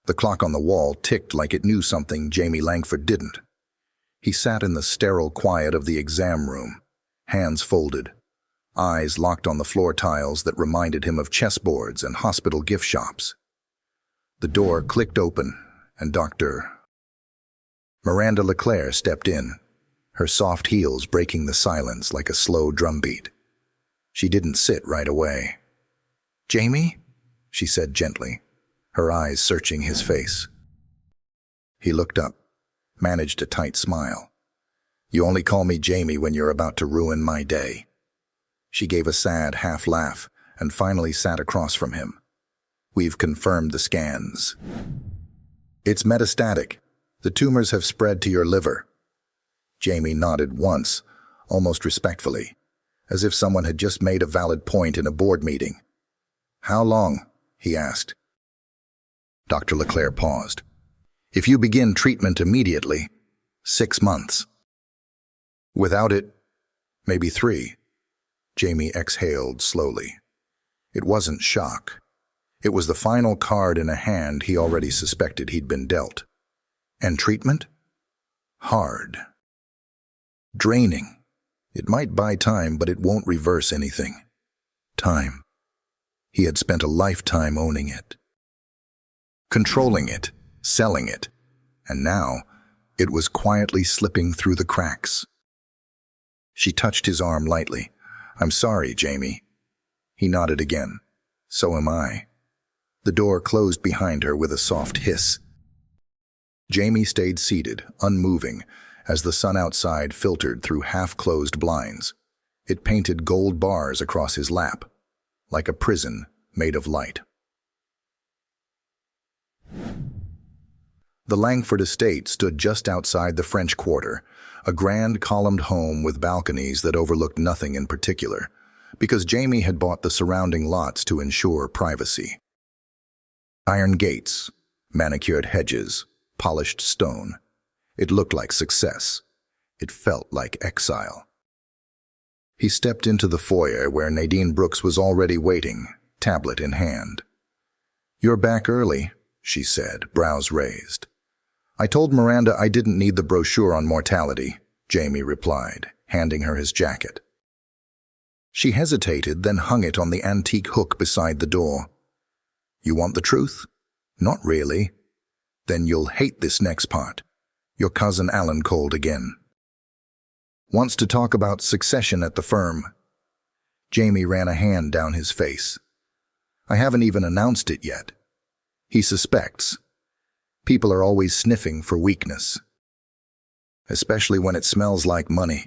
The clock on the wall ticked like it knew something Jamie Langford didn't. He sat in the sterile quiet of the exam room, hands folded, eyes locked on the floor tiles that reminded him of chessboards and hospital gift shops. The door clicked open, and Dr. Miranda LeClaire stepped in, her soft heels breaking the silence like a slow drumbeat. She didn't sit right away. "Jamie?" she said gently, her eyes searching his face. He looked up, managed a tight smile. "You only call me Jamie when you're about to ruin my day." She gave a sad half laugh and finally sat across from him. "We've confirmed the scans. It's metastatic. The tumors have spread to your liver." Jamie nodded once, almost respectfully, as if someone had just made a valid point in a board meeting. "How long?" he asked. Dr. LeClaire paused. "If you begin treatment immediately, 6 months. Without it, maybe 3. Jamie exhaled slowly. It wasn't shock. It was the final card in a hand he already suspected he'd been dealt. And treatment? Hard. Draining. It might buy time, but it won't reverse anything. Time. He had spent a lifetime owning it, controlling it, selling it, and now it was quietly slipping through the cracks. She touched his arm lightly. "I'm sorry, Jamie." He nodded again. "So am I." The door closed behind her with a soft hiss. Jamie stayed seated, unmoving, as the sun outside filtered through half-closed blinds. It painted gold bars across his lap, like a prison made of light. The Langford estate stood just outside the French Quarter, a grand columned home with balconies that overlooked nothing in particular, because Jamie had bought the surrounding lots to ensure privacy. Iron gates, manicured hedges, polished stone. It looked like success. It felt like exile. He stepped into the foyer where Nadine Brooks was already waiting, tablet in hand. "You're back early," she said, brows raised. "I told Miranda I didn't need the brochure on mortality," Jamie replied, handing her his jacket. She hesitated, then hung it on the antique hook beside the door. "You want the truth?" "Not really." "Then you'll hate this next part. Your cousin Alan called again. Wants to talk about succession at the firm." Jamie ran a hand down his face. "I haven't even announced it yet. He suspects. People are always sniffing for weakness. Especially when it smells like money."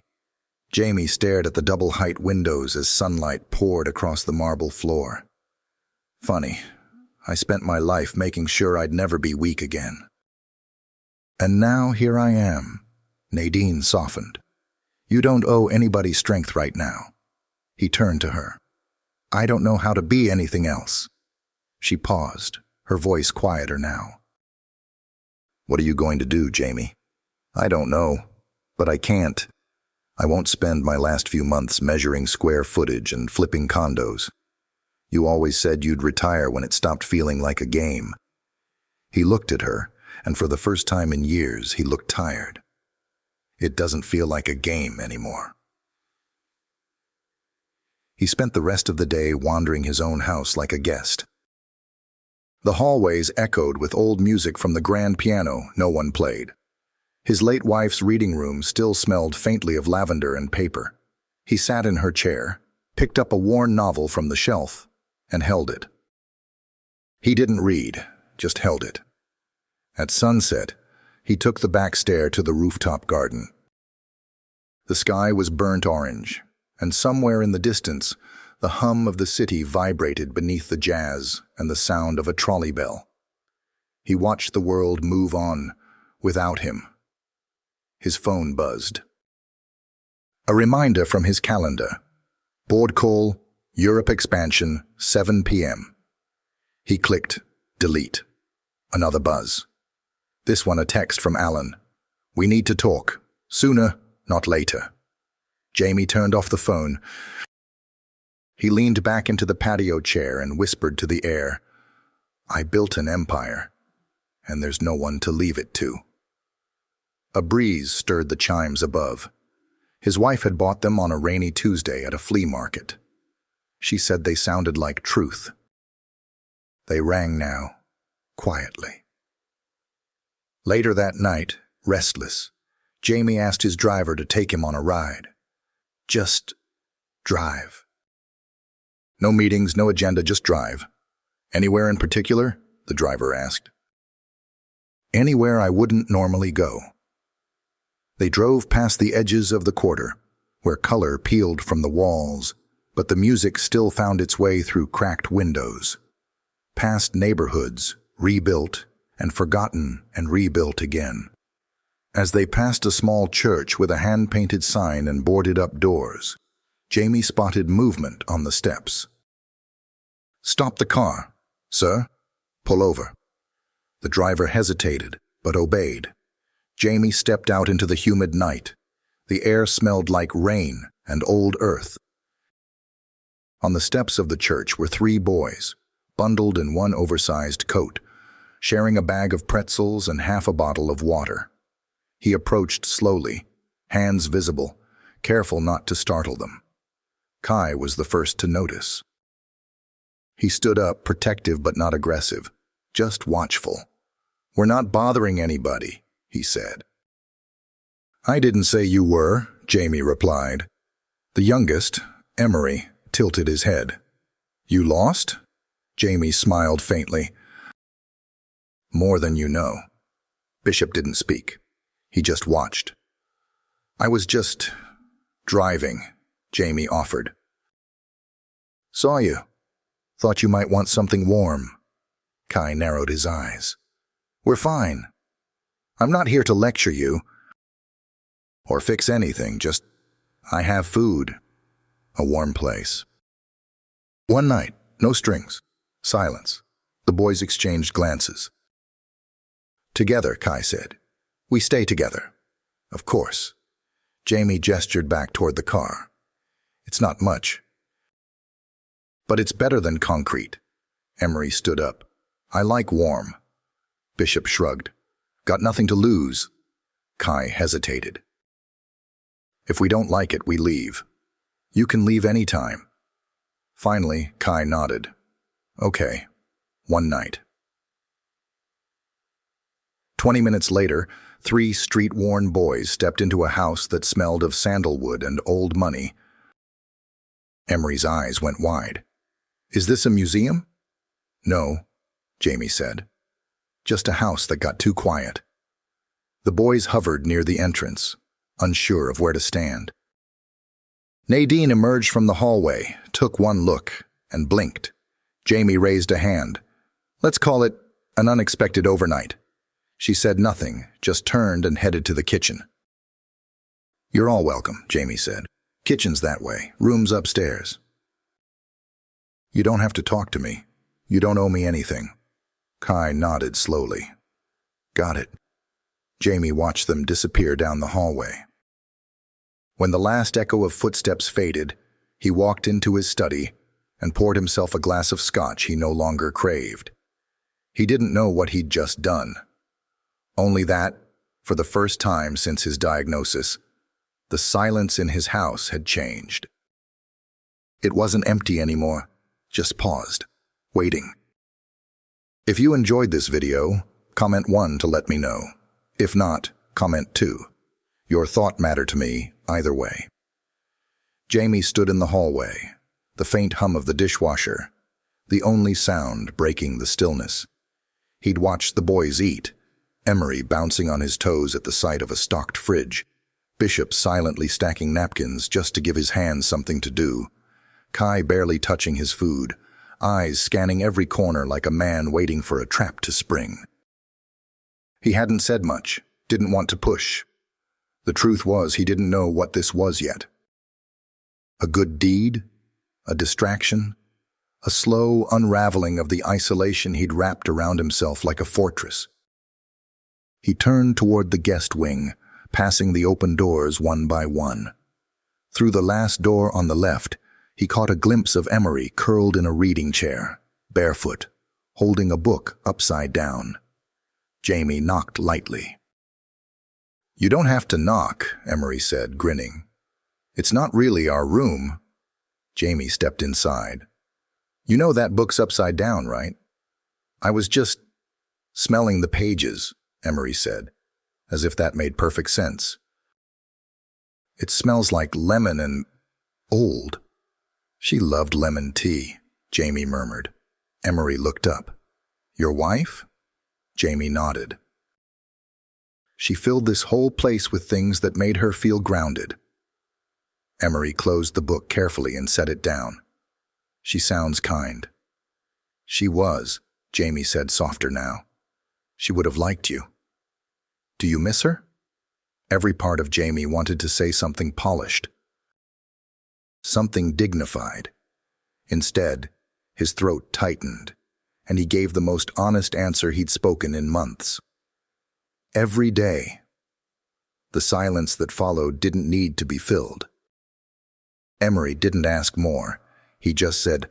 Jamie stared at the double-height windows as sunlight poured across the marble floor. "Funny. I spent my life making sure I'd never be weak again. And now here I am." Nadine softened. "You don't owe anybody strength right now." He turned to her. "I don't know how to be anything else." She paused, her voice quieter now. "What are you going to do, Jamie?" "I don't know, but I can't. I won't spend my last few months measuring square footage and flipping condos. You always said you'd retire when it stopped feeling like a game." He looked at her, and for the first time in years, he looked tired. "It doesn't feel like a game anymore." He spent the rest of the day wandering his own house like a guest. The hallways echoed with old music from the grand piano no one played. His late wife's reading room still smelled faintly of lavender and paper. He sat in her chair, picked up a worn novel from the shelf, and held it. He didn't read, just held it. At sunset, he took the back stair to the rooftop garden. The sky was burnt orange, and somewhere in the distance, the hum of the city vibrated beneath the jazz and the sound of a trolley bell. He watched the world move on without him. His phone buzzed. A reminder from his calendar. Board call, Europe expansion, 7 p.m. He clicked, delete. Another buzz. This one a text from Alan. "We need to talk. Sooner, not later." Jamie turned off the phone. He leaned back into the patio chair and whispered to the air, "I built an empire. and there's no one to leave it to. A breeze stirred the chimes above. His wife had bought them on a rainy Tuesday at a flea market. She said they sounded like truth. They rang now, quietly. Later that night, restless, Jamie asked his driver to take him on a ride. Just drive. No meetings, no agenda, just drive. Anywhere in particular? The driver asked. Anywhere I wouldn't normally go. They drove past the edges of the quarter, where color peeled from the walls, but the music still found its way through cracked windows. Past neighborhoods, rebuilt and forgotten and rebuilt again. As they passed a small church with a hand-painted sign and boarded-up doors, Jamie spotted movement on the steps. "Stop the car, sir. Pull over." The driver hesitated, but obeyed. Jamie stepped out into the humid night. The air smelled like rain and old earth. On the steps of the church were 3 boys, bundled in one oversized coat, sharing a bag of pretzels and half a bottle of water. He approached slowly, hands visible, careful not to startle them. Kai was the first to notice. He stood up, protective but not aggressive, just watchful. "We're not bothering anybody," he said. "I didn't say you were," Jamie replied. The youngest, Emery, tilted his head. "You lost?" Jamie smiled faintly. "More than you know." Bishop didn't speak. He just watched. "I was just driving," Jamie offered. "Saw you. Thought you might want something warm." Kai narrowed his eyes. "We're fine. I'm not here to lecture you or fix anything, just I have food, a warm place." One night, no strings, silence. The boys exchanged glances. "Together," Kai said. "We stay together." "Of course." Jamie gestured back toward the car. "It's not much, but it's better than concrete." Emery stood up. "I like warm." Bishop shrugged. "Got nothing to lose." Kai hesitated. "If we don't like it, we leave. You can leave any time." Finally, Kai nodded. "Okay, one night." 20 minutes later, 3 street-worn boys stepped into a house that smelled of sandalwood and old money. Emery's eyes went wide. "Is this a museum?" "No," Jamie said. "Just a house that got too quiet." The boys hovered near the entrance, unsure of where to stand. Nadine emerged from the hallway, took one look, and blinked. Jamie raised a hand. "Let's call it an unexpected overnight." She said nothing, just turned and headed to the kitchen. "You're all welcome," Jamie said. "Kitchen's that way, room's upstairs." "You don't have to talk to me. You don't owe me anything." Kai nodded slowly. "Got it." Jamie watched them disappear down the hallway. When the last echo of footsteps faded, he walked into his study and poured himself a glass of scotch he no longer craved. He didn't know what he'd just done. Only that, for the first time since his diagnosis, the silence in his house had changed. It wasn't empty anymore, just paused, waiting. If you enjoyed this video, comment 1 to let me know. If not, comment 2. Your thought mattered to me either way. Jamie stood in the hallway, the faint hum of the dishwasher, the only sound breaking the stillness. He'd watched the boys eat, Emery bouncing on his toes at the sight of a stocked fridge, Bishop silently stacking napkins just to give his hands something to do, Kai barely touching his food, eyes scanning every corner like a man waiting for a trap to spring. He hadn't said much, didn't want to push. The truth was he didn't know what this was yet. A good deed? A distraction? A slow unraveling of the isolation he'd wrapped around himself like a fortress. He turned toward the guest wing, passing the open doors one by one. Through the last door on the left, he caught a glimpse of Emery curled in a reading chair, barefoot, holding a book upside down. Jamie knocked lightly. "You don't have to knock," Emery said, grinning. "It's not really our room." Jamie stepped inside. "You know that book's upside down, right?" "I was just smelling the pages," Emery said, as if that made perfect sense. "It smells like lemon and old." "She loved lemon tea," Jamie murmured. Emery looked up. "Your wife?" Jamie nodded. "She filled this whole place with things that made her feel grounded." Emery closed the book carefully and set it down. "She sounds kind." "She was," Jamie said softer now. "She would have liked you." "Do you miss her?" Every part of Jamie wanted to say something polished, something dignified. Instead, his throat tightened, and he gave the most honest answer he'd spoken in months. Every day. The silence that followed didn't need to be filled. Emery didn't ask more. He just said,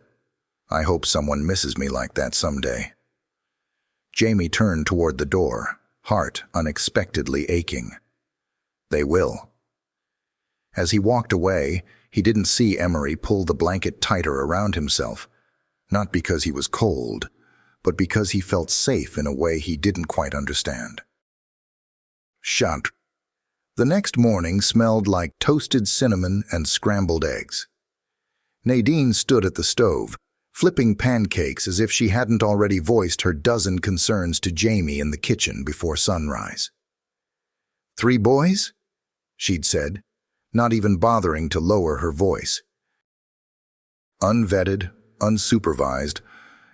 "I hope someone misses me like that someday." Jamie turned toward the door, heart unexpectedly aching. "They will." As he walked away, he didn't see Emery pull the blanket tighter around himself, not because he was cold, but because he felt safe in a way he didn't quite understand. Shut. The next morning smelled like toasted cinnamon and scrambled eggs. Nadine stood at the stove, flipping pancakes as if she hadn't already voiced her dozen concerns to Jamie in the kitchen before sunrise. "3 boys?" she'd said, not even bothering to lower her voice. "Unvetted, unsupervised,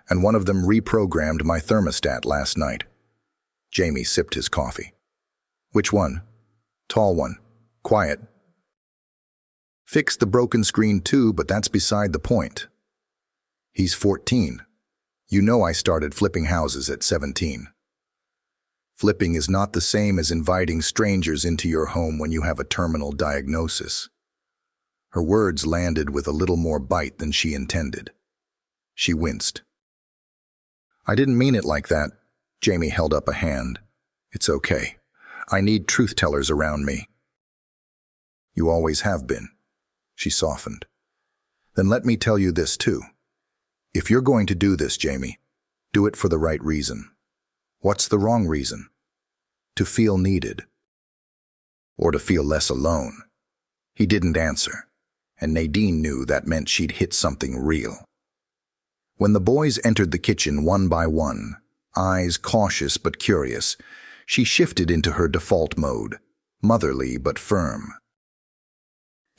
and one of them reprogrammed my thermostat last night." Jamie sipped his coffee. "Which one?" "Tall one. Quiet." "Fixed the broken screen too, but that's beside the point. He's 14. You know I started flipping houses at 17. Flipping is not the same as inviting strangers into your home when you have a terminal diagnosis." Her words landed with a little more bite than she intended. She winced. "I didn't mean it like that." Jamie held up a hand. "It's okay. I need truth-tellers around me." "You always have been." She softened. "Then let me tell you this too. If you're going to do this, Jamie, do it for the right reason." "What's the wrong reason?" "To feel needed. Or to feel less alone." He didn't answer, and Nadine knew that meant she'd hit something real. When the boys entered the kitchen one by one, eyes cautious but curious, she shifted into her default mode, motherly but firm.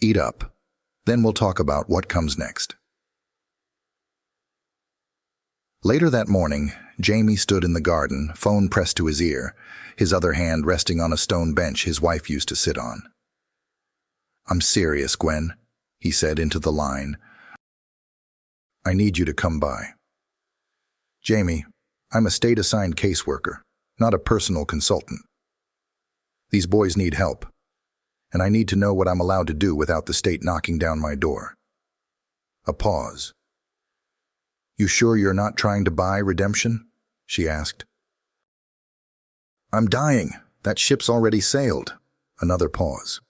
"Eat up, then we'll talk about what comes next." Later that morning, Jamie stood in the garden, phone pressed to his ear, his other hand resting on a stone bench his wife used to sit on. "I'm serious, Gwen," he said into the line. "I need you to come by." "Jamie, I'm a state-assigned caseworker, not a personal consultant. These boys need help, and I need to know what I'm allowed to do without the state knocking down my door." A pause. "You sure you're not trying to buy redemption?" she asked. "I'm dying. That ship's already sailed." Another pause.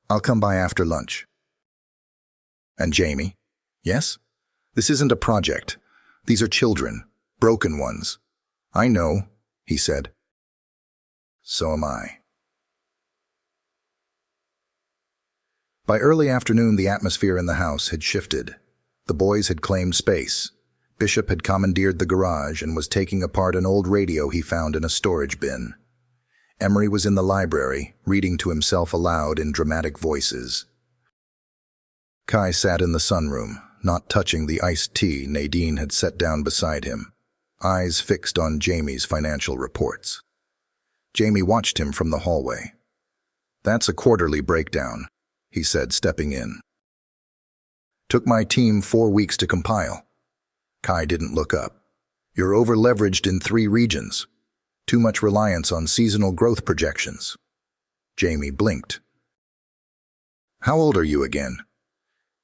"I'll come by after lunch." "And Jamie?" "Yes? This isn't a project. These are children, broken ones." "I know," he said. "So am I." By early afternoon, the atmosphere in the house had shifted. The boys had claimed space. Bishop had commandeered the garage and was taking apart an old radio he found in a storage bin. Emery was in the library, reading to himself aloud in dramatic voices. Kai sat in the sunroom, not touching the iced tea Nadine had set down beside him, eyes fixed on Jamie's financial reports. Jamie watched him from the hallway. "That's a quarterly breakdown," he said, stepping in. "Took my team 4 weeks to compile." Kai didn't look up. "You're over-leveraged in 3 regions. Too much reliance on seasonal growth projections." Jamie blinked. "How old are you again?"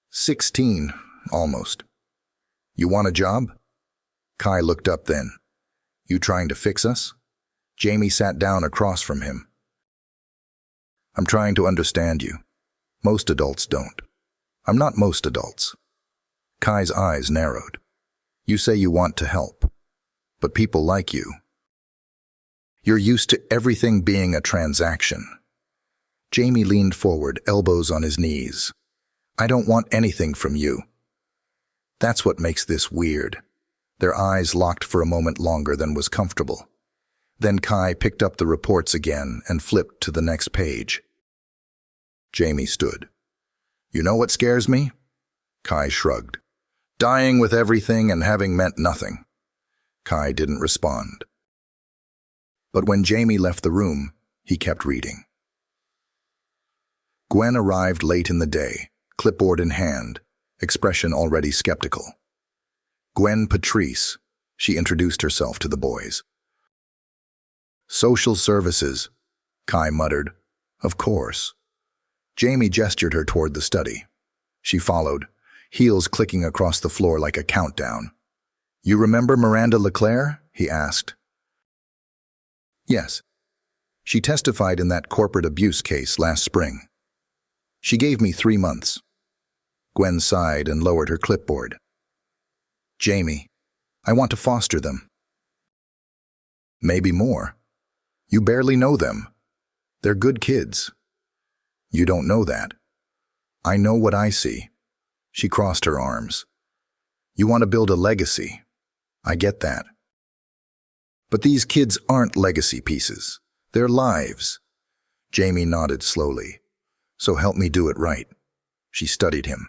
16, almost." "You want a job?" Kai looked up then. "You trying to fix us?" Jamie sat down across from him. I'm trying to understand you. Most adults don't. I'm not most adults. Kai's eyes narrowed. You say you want to help, but people like you. You're used to everything being a transaction. Jamie leaned forward, elbows on his knees. I don't want anything from you. That's what makes this weird. Their eyes locked for a moment longer than was comfortable. Then Kai picked up the reports again and flipped to the next page. Jamie stood. You know what scares me? Kai shrugged. Dying with everything and having meant nothing. Kai didn't respond. But when Jamie left the room, he kept reading. Gwen arrived late in the day, clipboard in hand, expression already skeptical. Gwen Patrice, she introduced herself to the boys. Social services, Kai muttered. Of course. Jamie gestured her toward the study. She followed, heels clicking across the floor like a countdown. You remember Miranda LeClaire? He asked. Yes. She testified in that corporate abuse case last spring. She gave me 3 months. Gwen sighed and lowered her clipboard. Jamie, I want to foster them. Maybe more. You barely know them. They're good kids. You don't know that. I know what I see. She crossed her arms. You want to build a legacy. I get that. But these kids aren't legacy pieces. They're lives. Jamie nodded slowly. So help me do it right. She studied him.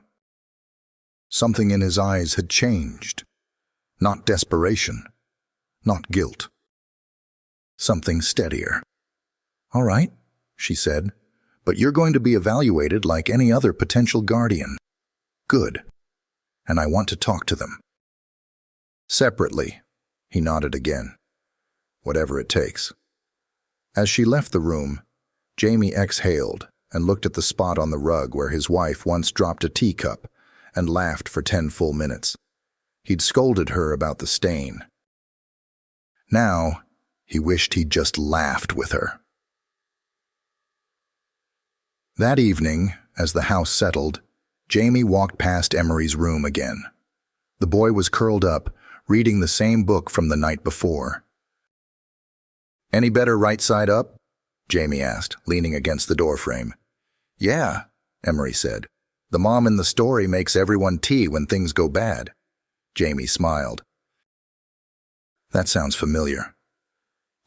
Something in his eyes had changed. Not desperation. Not guilt. Something steadier. All right, she said, but you're going to be evaluated like any other potential guardian. Good. And I want to talk to them. Separately, he nodded again. Whatever it takes. As she left the room, Jamie exhaled and looked at the spot on the rug where his wife once dropped a teacup and laughed for 10 full minutes. He'd scolded her about the stain. Now, he wished he'd just laughed with her. That evening, as the house settled, Jamie walked past Emery's room again. The boy was curled up, reading the same book from the night before. Any better right side up? Jamie asked, leaning against the doorframe. Yeah, Emery said. The mom in the story makes everyone tea when things go bad. Jamie smiled. That sounds familiar.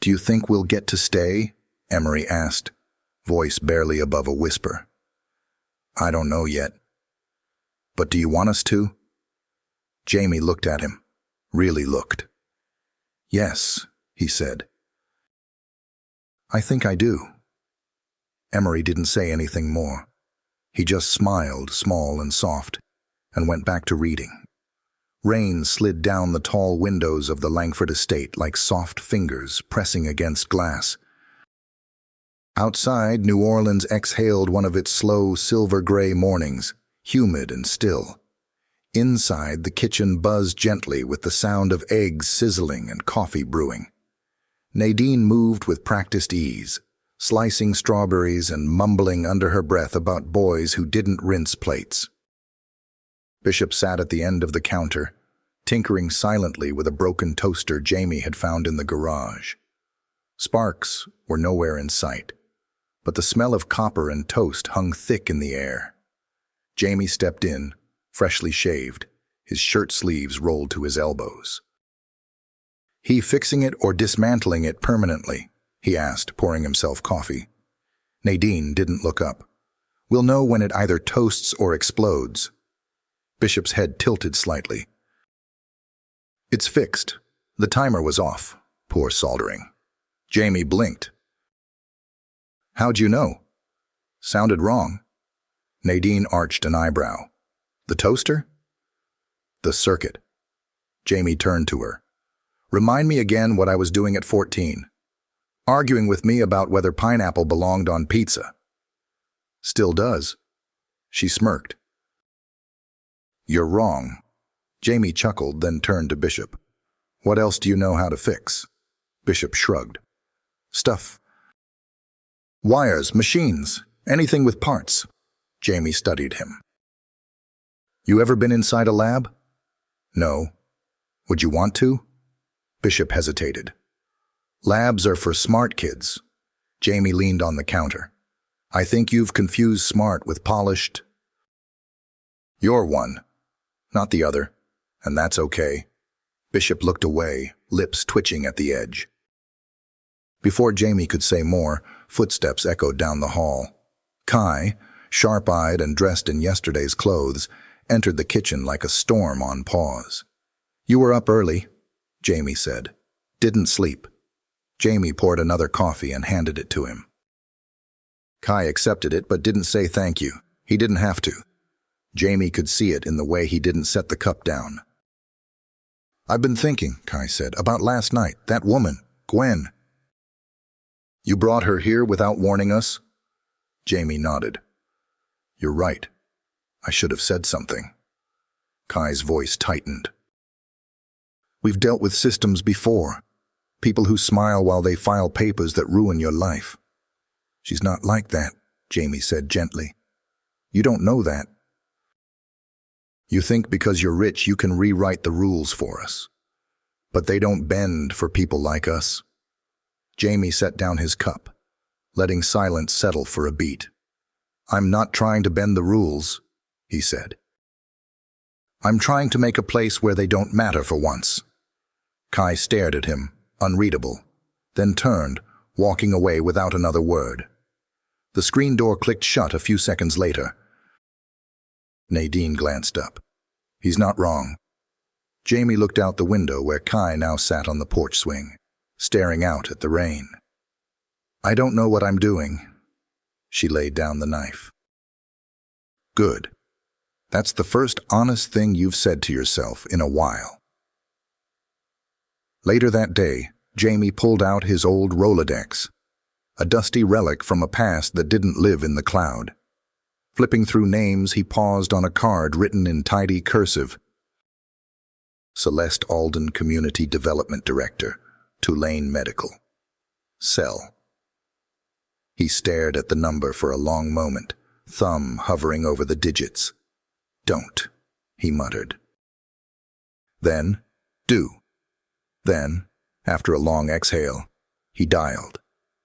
Do you think we'll get to stay? Emery asked, voice barely above a whisper. I don't know yet. But do you want us to? Jamie looked at him, really looked. Yes, he said. I think I do. Emery didn't say anything more. He just smiled, small and soft, and went back to reading. Rain slid down the tall windows of the Langford estate like soft fingers pressing against glass. Outside, New Orleans exhaled one of its slow, silver-gray mornings, humid and still. Inside, the kitchen buzzed gently with the sound of eggs sizzling and coffee brewing. Nadine moved with practiced ease, slicing strawberries and mumbling under her breath about boys who didn't rinse plates. Bishop sat at the end of the counter, tinkering silently with a broken toaster Jamie had found in the garage. Sparks were nowhere in sight, but the smell of copper and toast hung thick in the air. Jamie stepped in, freshly shaved, his shirt sleeves rolled to his elbows. He fixing it or dismantling it permanently? He asked, pouring himself coffee. Nadine didn't look up. We'll know when it either toasts or explodes. Bishop's head tilted slightly. It's fixed. The timer was off. Poor soldering. Jamie blinked. How'd you know? Sounded wrong. Nadine arched an eyebrow. The toaster? The circuit. Jamie turned to her. Remind me again what I was doing at 14. Arguing with me about whether pineapple belonged on pizza. Still does. She smirked. You're wrong. Jamie chuckled, then turned to Bishop. What else do you know how to fix? Bishop shrugged. Stuff. Wires, machines, anything with parts. Jamie studied him. You ever been inside a lab? No. Would you want to? Bishop hesitated. Labs are for smart kids. Jamie leaned on the counter. I think you've confused smart with polished. You're one, not the other, and that's okay. Bishop looked away, lips twitching at the edge. Before Jamie could say more, footsteps echoed down the hall. Kai, sharp-eyed and dressed in yesterday's clothes, entered the kitchen like a storm on pause. You were up early, Jamie said. Didn't sleep. Jamie poured another coffee and handed it to him. Kai accepted it but didn't say thank you. He didn't have to. Jamie could see it in the way he didn't set the cup down. I've been thinking, Kai said, about last night, that woman, Gwen. You brought her here without warning us? Jamie nodded. You're right. I should have said something. Kai's voice tightened. We've dealt with systems before. People who smile while they file papers that ruin your life. She's not like that, Jamie said gently. You don't know that. You think because you're rich you can rewrite the rules for us. But they don't bend for people like us. Jamie set down his cup, letting silence settle for a beat. I'm not trying to bend the rules, he said. I'm trying to make a place where they don't matter for once. Kai stared at him, unreadable, then turned, walking away without another word. The screen door clicked shut a few seconds later. Nadine glanced up. He's not wrong. Jamie looked out the window where Kai now sat on the porch swing, staring out at the rain. I don't know what I'm doing. She laid down the knife. Good. That's the first honest thing you've said to yourself in a while. Later that day, Jamie pulled out his old Rolodex, a dusty relic from a past that didn't live in the cloud. Flipping through names, he paused on a card written in tidy cursive. Celeste Alden, Community Development Director, Tulane Medical. Cell. He stared at the number for a long moment, thumb hovering over the digits. Don't, he muttered. Then, do. Then, after a long exhale, he dialed.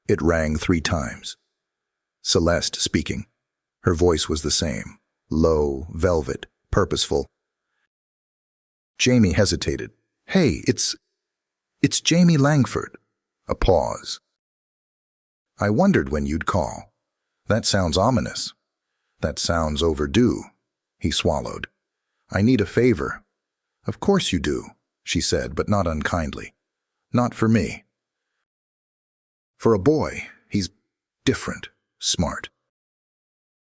It rang 3 times. Celeste speaking. Her voice was the same, low, velvet, purposeful. Jamie hesitated. Hey, it's Jamie Langford. A pause. I wondered when you'd call. That sounds ominous. That sounds overdue. He swallowed. I need a favor. Of course you do, she said, but not unkindly. Not for me. For a boy, he's different, smart.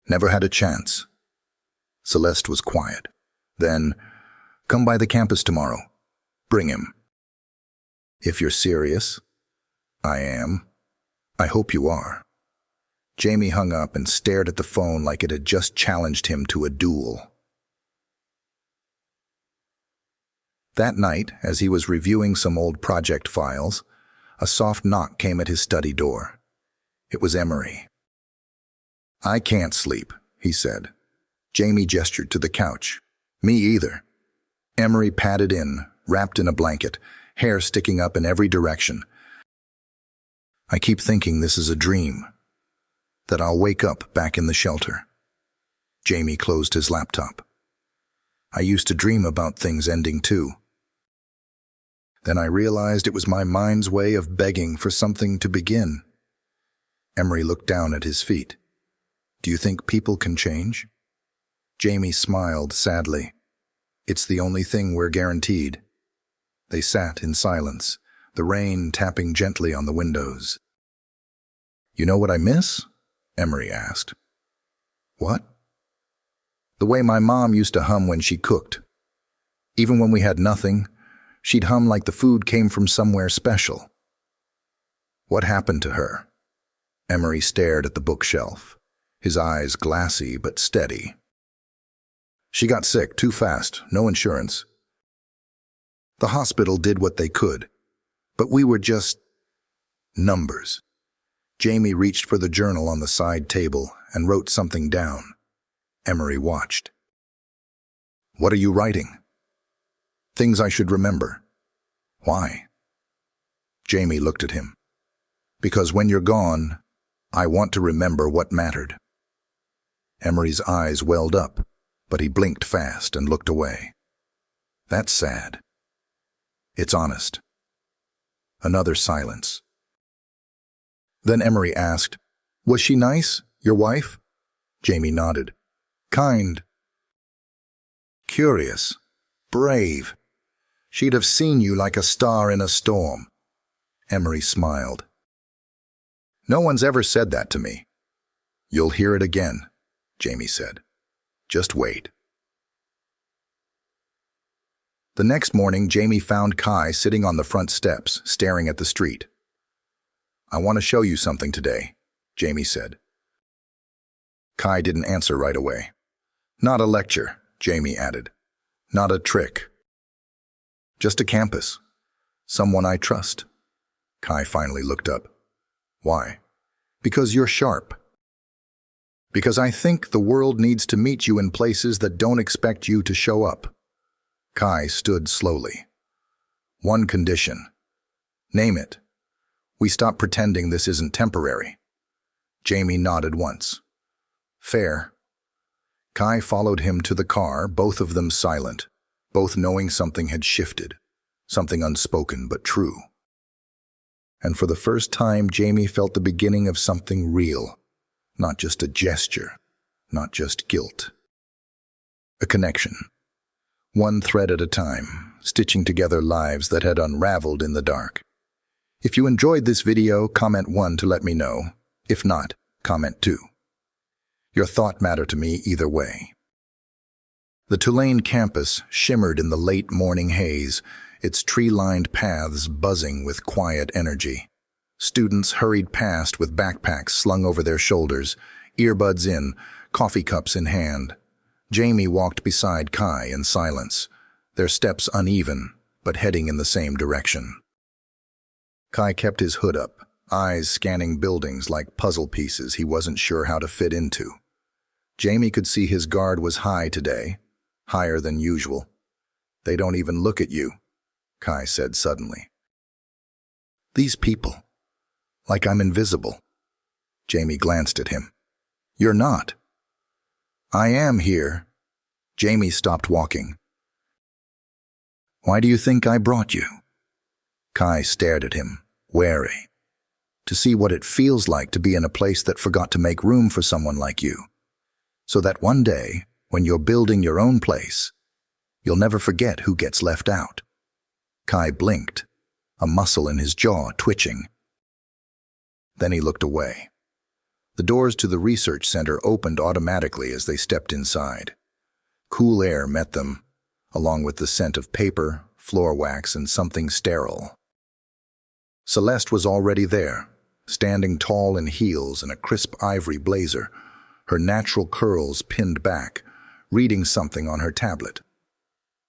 Never had a chance. Celeste was quiet. Then, come by the campus tomorrow. Bring him. If you're serious. I am. I hope you are. Jamie hung up and stared at the phone like it had just challenged him to a duel. That night, as he was reviewing some old project files, a soft knock came at his study door. It was Emery. I can't sleep, he said. Jamie gestured to the couch. Me either. Emery padded in, wrapped in a blanket, hair sticking up in every direction. I keep thinking this is a dream, that I'll wake up back in the shelter. Jamie closed his laptop. I used to dream about things ending too. Then I realized it was my mind's way of begging for something to begin. Emery looked down at his feet. Do you think people can change? Jamie smiled sadly. It's the only thing we're guaranteed. They sat in silence, the rain tapping gently on the windows. You know what I miss? Emery asked. What? The way my mom used to hum when she cooked. Even when we had nothing, she'd hum like the food came from somewhere special. What happened to her? Emery stared at the bookshelf, his eyes glassy but steady. She got sick too fast, no insurance. The hospital did what they could, but we were just numbers. Jamie reached for the journal on the side table and wrote something down. Emery watched. "What are you writing?" "Things I should remember." "Why?" Jamie looked at him. "Because when you're gone, I want to remember what mattered." Emery's eyes welled up, but he blinked fast and looked away. "That's sad." "It's honest." Another silence. Then Emery asked, "Was she nice, your wife?" Jamie nodded. "Kind." "Curious. Brave. She'd have seen you like a star in a storm." Emery smiled. "No one's ever said that to me." "You'll hear it again," Jamie said. "Just wait." The next morning, Jamie found Kai sitting on the front steps, staring at the street. "I want to show you something today," Jamie said. Kai didn't answer right away. "Not a lecture," Jamie added. "Not a trick. Just a campus. Someone I trust." Kai finally looked up. "Why?" "Because you're sharp. Because I think the world needs to meet you in places that don't expect you to show up." Kai stood slowly. "One condition." "Name it. We stop pretending this isn't temporary." Jamie nodded once. "Fair." Kai followed him to the car, both of them silent, both knowing something had shifted, something unspoken but true. And for the first time, Jamie felt the beginning of something real, not just a gesture, not just guilt. A connection. One thread at a time, stitching together lives that had unraveled in the dark. If you enjoyed this video, comment 1 to let me know. If not, comment 2. Your thought matter to me either way. The Tulane campus shimmered in the late morning haze, its tree-lined paths buzzing with quiet energy. Students hurried past with backpacks slung over their shoulders, earbuds in, coffee cups in hand. Jamie walked beside Kai in silence, their steps uneven, but heading in the same direction. Kai kept his hood up, eyes scanning buildings like puzzle pieces he wasn't sure how to fit into. Jamie could see his guard was high today, higher than usual. "They don't even look at you," Kai said suddenly. "These people. Like I'm invisible." Jamie glanced at him. "You're not." "I am here." Jamie stopped walking. "Why do you think I brought you?" Kai stared at him, wary. "To see what it feels like to be in a place that forgot to make room for someone like you. So that one day, when you're building your own place, you'll never forget who gets left out." Kai blinked, a muscle in his jaw twitching. Then he looked away. The doors to the research center opened automatically as they stepped inside. Cool air met them, along with the scent of paper, floor wax, and something sterile. Celeste was already there, standing tall in heels and a crisp ivory blazer, her natural curls pinned back, reading something on her tablet.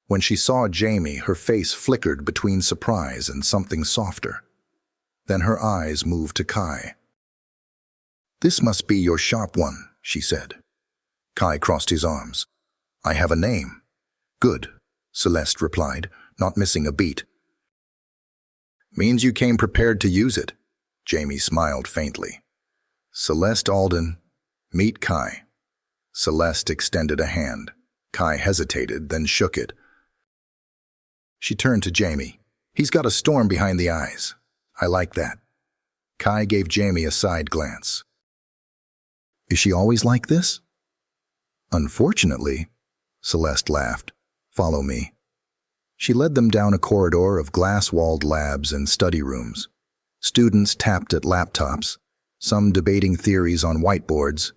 When she saw Jamie, her face flickered between surprise and something softer. Then her eyes moved to Kai. "This must be your sharp one," she said. Kai crossed his arms. "I have a name." "Good," Celeste replied, not missing a beat. "Means you came prepared to use it." Jamie smiled faintly. "Celeste Alden, meet Kai." Celeste extended a hand. Kai hesitated, then shook it. She turned to Jamie. "He's got a storm behind the eyes. I like that." Kai gave Jamie a side glance. "Is she always like this?" "Unfortunately," Celeste laughed. "Follow me." She led them down a corridor of glass-walled labs and study rooms. Students tapped at laptops, some debating theories on whiteboards.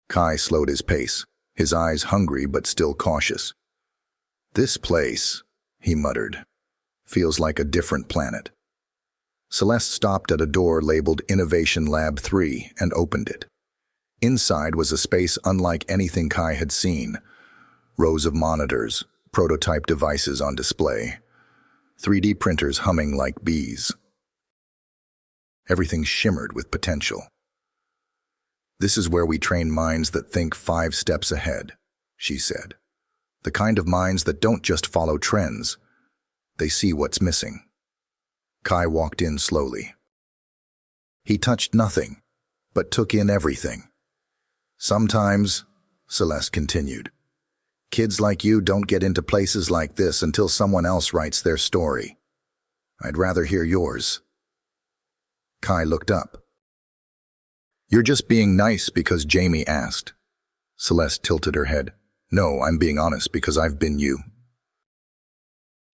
Kai slowed his pace, his eyes hungry but still cautious. "This place," he muttered, "feels like a different planet." Celeste stopped at a door labeled Innovation Lab 3 and opened it. Inside was a space unlike anything Kai had seen. Rows of monitors, prototype devices on display, 3D printers humming like bees. Everything shimmered with potential. "This is where we train minds that think 5 steps ahead," she said. "The kind of minds that don't just follow trends. They see what's missing." Kai walked in slowly. He touched nothing, but took in everything. "Sometimes," Celeste continued, "kids like you don't get into places like this until someone else writes their story. I'd rather hear yours." Kai looked up. "You're just being nice because Jamie asked." Celeste tilted her head. "No, I'm being honest because I've been you.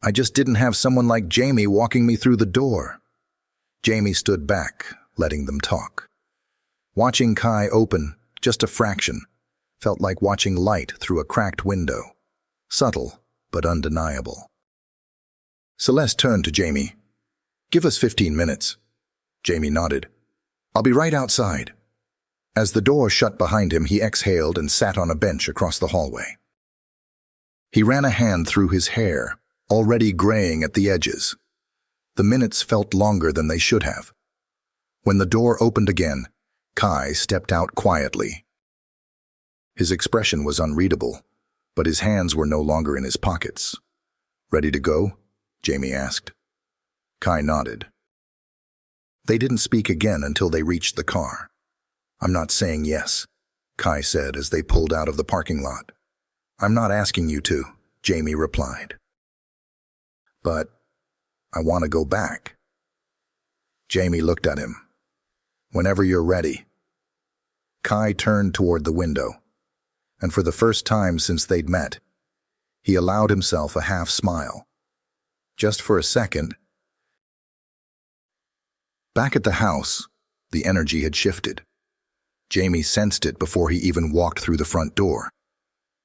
I just didn't have someone like Jamie walking me through the door." Jamie stood back, letting them talk. Watching Kai open, just a fraction, felt like watching light through a cracked window. Subtle, but undeniable. Celeste turned to Jamie. "Give us 15 minutes. Jamie nodded. "I'll be right outside." As the door shut behind him, he exhaled and sat on a bench across the hallway. He ran a hand through his hair, already graying at the edges. The minutes felt longer than they should have. When the door opened again, Kai stepped out quietly. His expression was unreadable, but his hands were no longer in his pockets. "Ready to go?" Jamie asked. Kai nodded. They didn't speak again until they reached the car. "I'm not saying yes," Kai said as they pulled out of the parking lot. "I'm not asking you to," Jamie replied. "But I want to go back." Jamie looked at him. "Whenever you're ready." Kai turned toward the window, and for the first time since they'd met, he allowed himself a half-smile. Just for a second. Back at the house, the energy had shifted. Jamie sensed it before he even walked through the front door.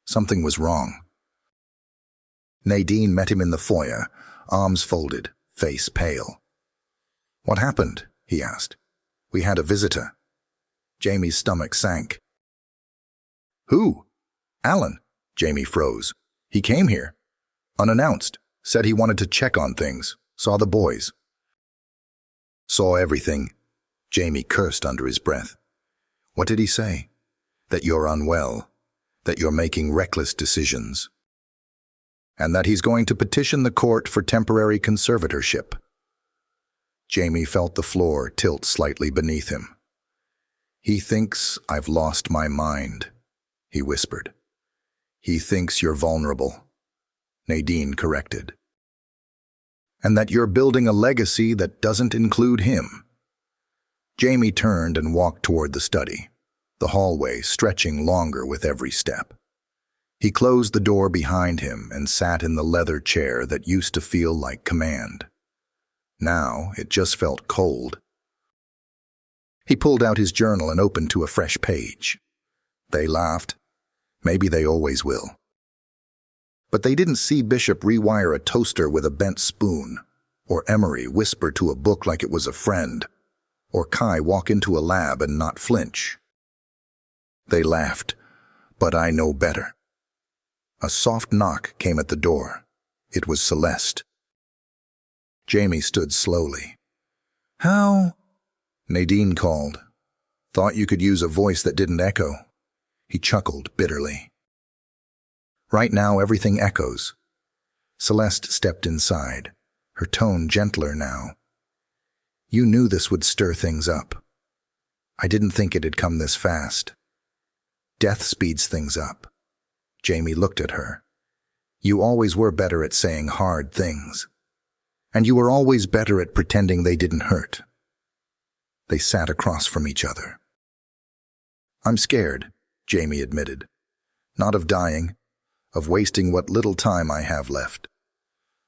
Something was wrong. Nadine met him in the foyer, arms folded, face pale. "What happened?" he asked. "We had a visitor." Jamie's stomach sank. "Who?" "Alan." Jamie froze. "He came here. Unannounced. Said he wanted to check on things. Saw the boys." "Saw everything." Jamie cursed under his breath. "What did he say?" "That you're unwell. That you're making reckless decisions. And that he's going to petition the court for temporary conservatorship." Jamie felt the floor tilt slightly beneath him. "He thinks I've lost my mind," he whispered. "He thinks you're vulnerable," Nadine corrected. "And that you're building a legacy that doesn't include him." Jamie turned and walked toward the study, the hallway stretching longer with every step. He closed the door behind him and sat in the leather chair that used to feel like command. Now it just felt cold. He pulled out his journal and opened to a fresh page. They laughed. Maybe they always will. But they didn't see Bishop rewire a toaster with a bent spoon, or Emery whisper to a book like it was a friend, or Kai walk into a lab and not flinch. They laughed, but I know better. A soft knock came at the door. It was Celeste. Jamie stood slowly. "How?" Nadine called. "Thought you could use a voice that didn't echo." He chuckled bitterly. "Right now everything echoes." Celeste stepped inside, her tone gentler now. "You knew this would stir things up. I didn't think it'd come this fast. Death speeds things up." Jamie looked at her. "You always were better at saying hard things. And you were always better at pretending they didn't hurt." They sat across from each other. "I'm scared," Jamie admitted. "Not of dying, of wasting what little time I have left."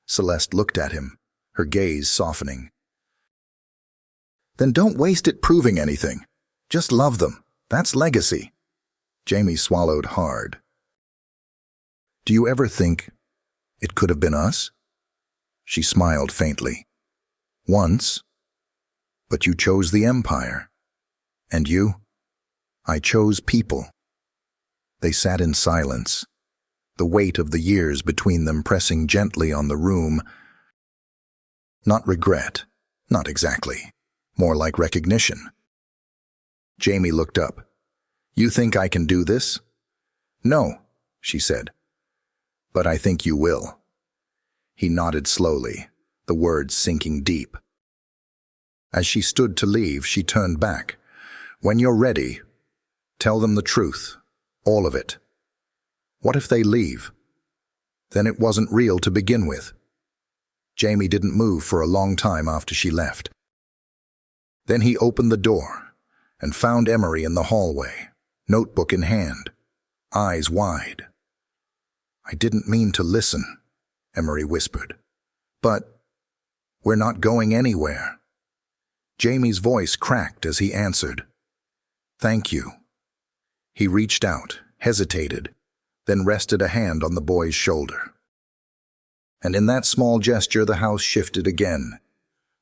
Celeste looked at him, her gaze softening. "Then don't waste it proving anything. Just love them. That's legacy." Jamie swallowed hard. "Do you ever think it could have been us?" She smiled faintly. "Once. But you chose the Empire. And you?" "I chose people." They sat in silence, the weight of the years between them pressing gently on the room. Not regret, not exactly. more like recognition. Jamie looked up. "You think I can do this?" "No," she said. "But I think you will." He nodded slowly, the words sinking deep. As she stood to leave, she turned back. "When you're ready, tell them the truth, all of it. What if they leave? Then it wasn't real to begin with." Jamie didn't move for a long time after she left. Then he opened the door and found Emery in the hallway, notebook in hand, eyes wide. "I didn't mean to listen," Emery whispered. "But we're not going anywhere." Jamie's voice cracked as he answered, "Thank you." He reached out, hesitated, then rested a hand on the boy's shoulder. And in that small gesture the house shifted again,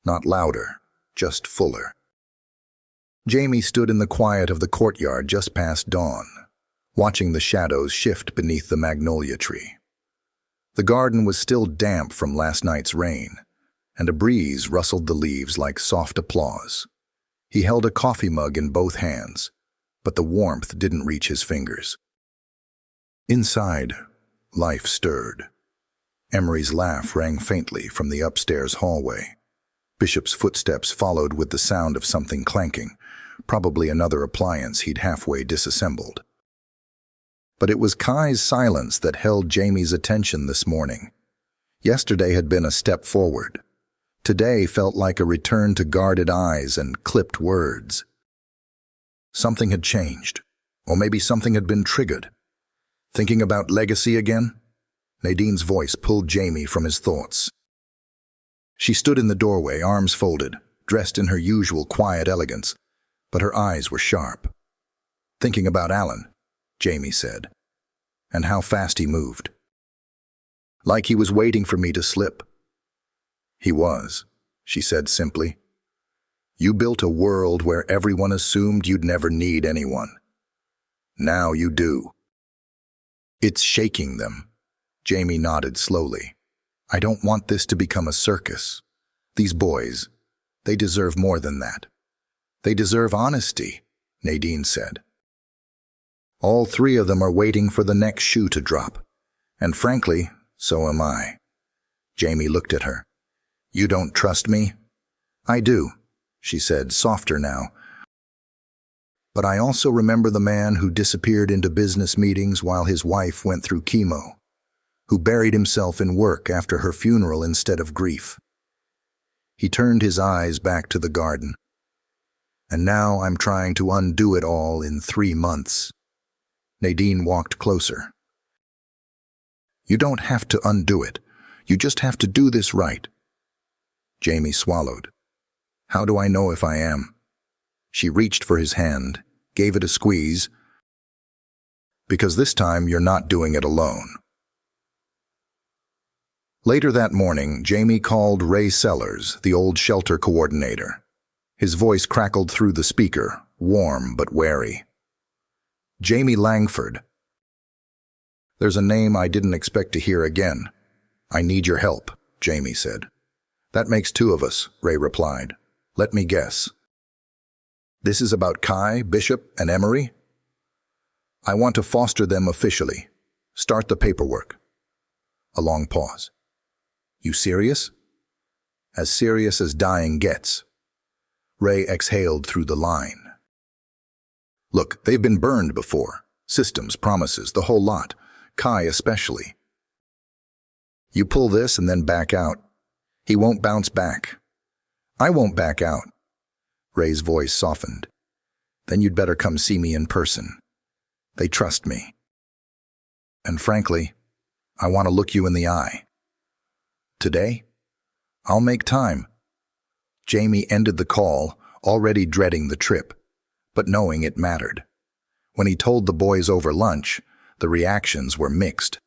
not louder, just fuller. Jamie stood in the quiet of the courtyard just past dawn, watching the shadows shift beneath the magnolia tree. The garden was still damp from last night's rain, and a breeze rustled the leaves like soft applause. He held a coffee mug in both hands, but the warmth didn't reach his fingers. Inside, life stirred. Emery's laugh rang faintly from the upstairs hallway. Bishop's footsteps followed with the sound of something clanking, probably another appliance he'd halfway disassembled. But it was Kai's silence that held Jamie's attention this morning. Yesterday had been a step forward. Today felt like a return to guarded eyes and clipped words. Something had changed, or maybe something had been triggered. Thinking about legacy again? Nadine's voice pulled Jamie from his thoughts. She stood in the doorway, arms folded, dressed in her usual quiet elegance, but her eyes were sharp. "Thinking about Alan," Jamie said, "and how fast he moved. Like he was waiting for me to slip." "He was," she said simply. "You built a world where everyone assumed you'd never need anyone. Now you do." "It's shaking them." Jamie nodded slowly. "I don't want this to become a circus. These boys, they deserve more than that. They deserve honesty," Nadine said. "All three of them are waiting for the next shoe to drop. And frankly, so am I." Jamie looked at her. "You don't trust me?" "I do," she said, softer now. "But I also remember the man who disappeared into business meetings while his wife went through chemo, who buried himself in work after her funeral instead of grief." He turned his eyes back to the garden. "And now I'm trying to undo it all in 3 months." Nadine walked closer. "You don't have to undo it. You just have to do this right." Jamie swallowed. "How do I know if I am?" She reached for his hand, gave it a squeeze. "Because this time you're not doing it alone." Later that morning, Jamie called Ray Sellers, the old shelter coordinator. His voice crackled through the speaker, warm but wary. "Jamie Langford. There's a name I didn't expect to hear again. I need your help," Jamie said. "That makes 2 of us," Ray replied. "Let me guess. This is about Kai, Bishop, and Emery? I want to foster them officially. Start the paperwork." A long pause. "You serious?" "As serious as dying gets." Ray exhaled through the line. "Look, they've been burned before. Systems, promises, the whole lot. Kai especially. You pull this and then back out. He won't bounce back." "I won't back out." Ray's voice softened. "Then you'd better come see me in person. They trust me. And frankly, I want to look you in the eye." "Today? I'll make time." Jamie ended the call, already dreading the trip, but knowing it mattered. When he told the boys over lunch, the reactions were mixed.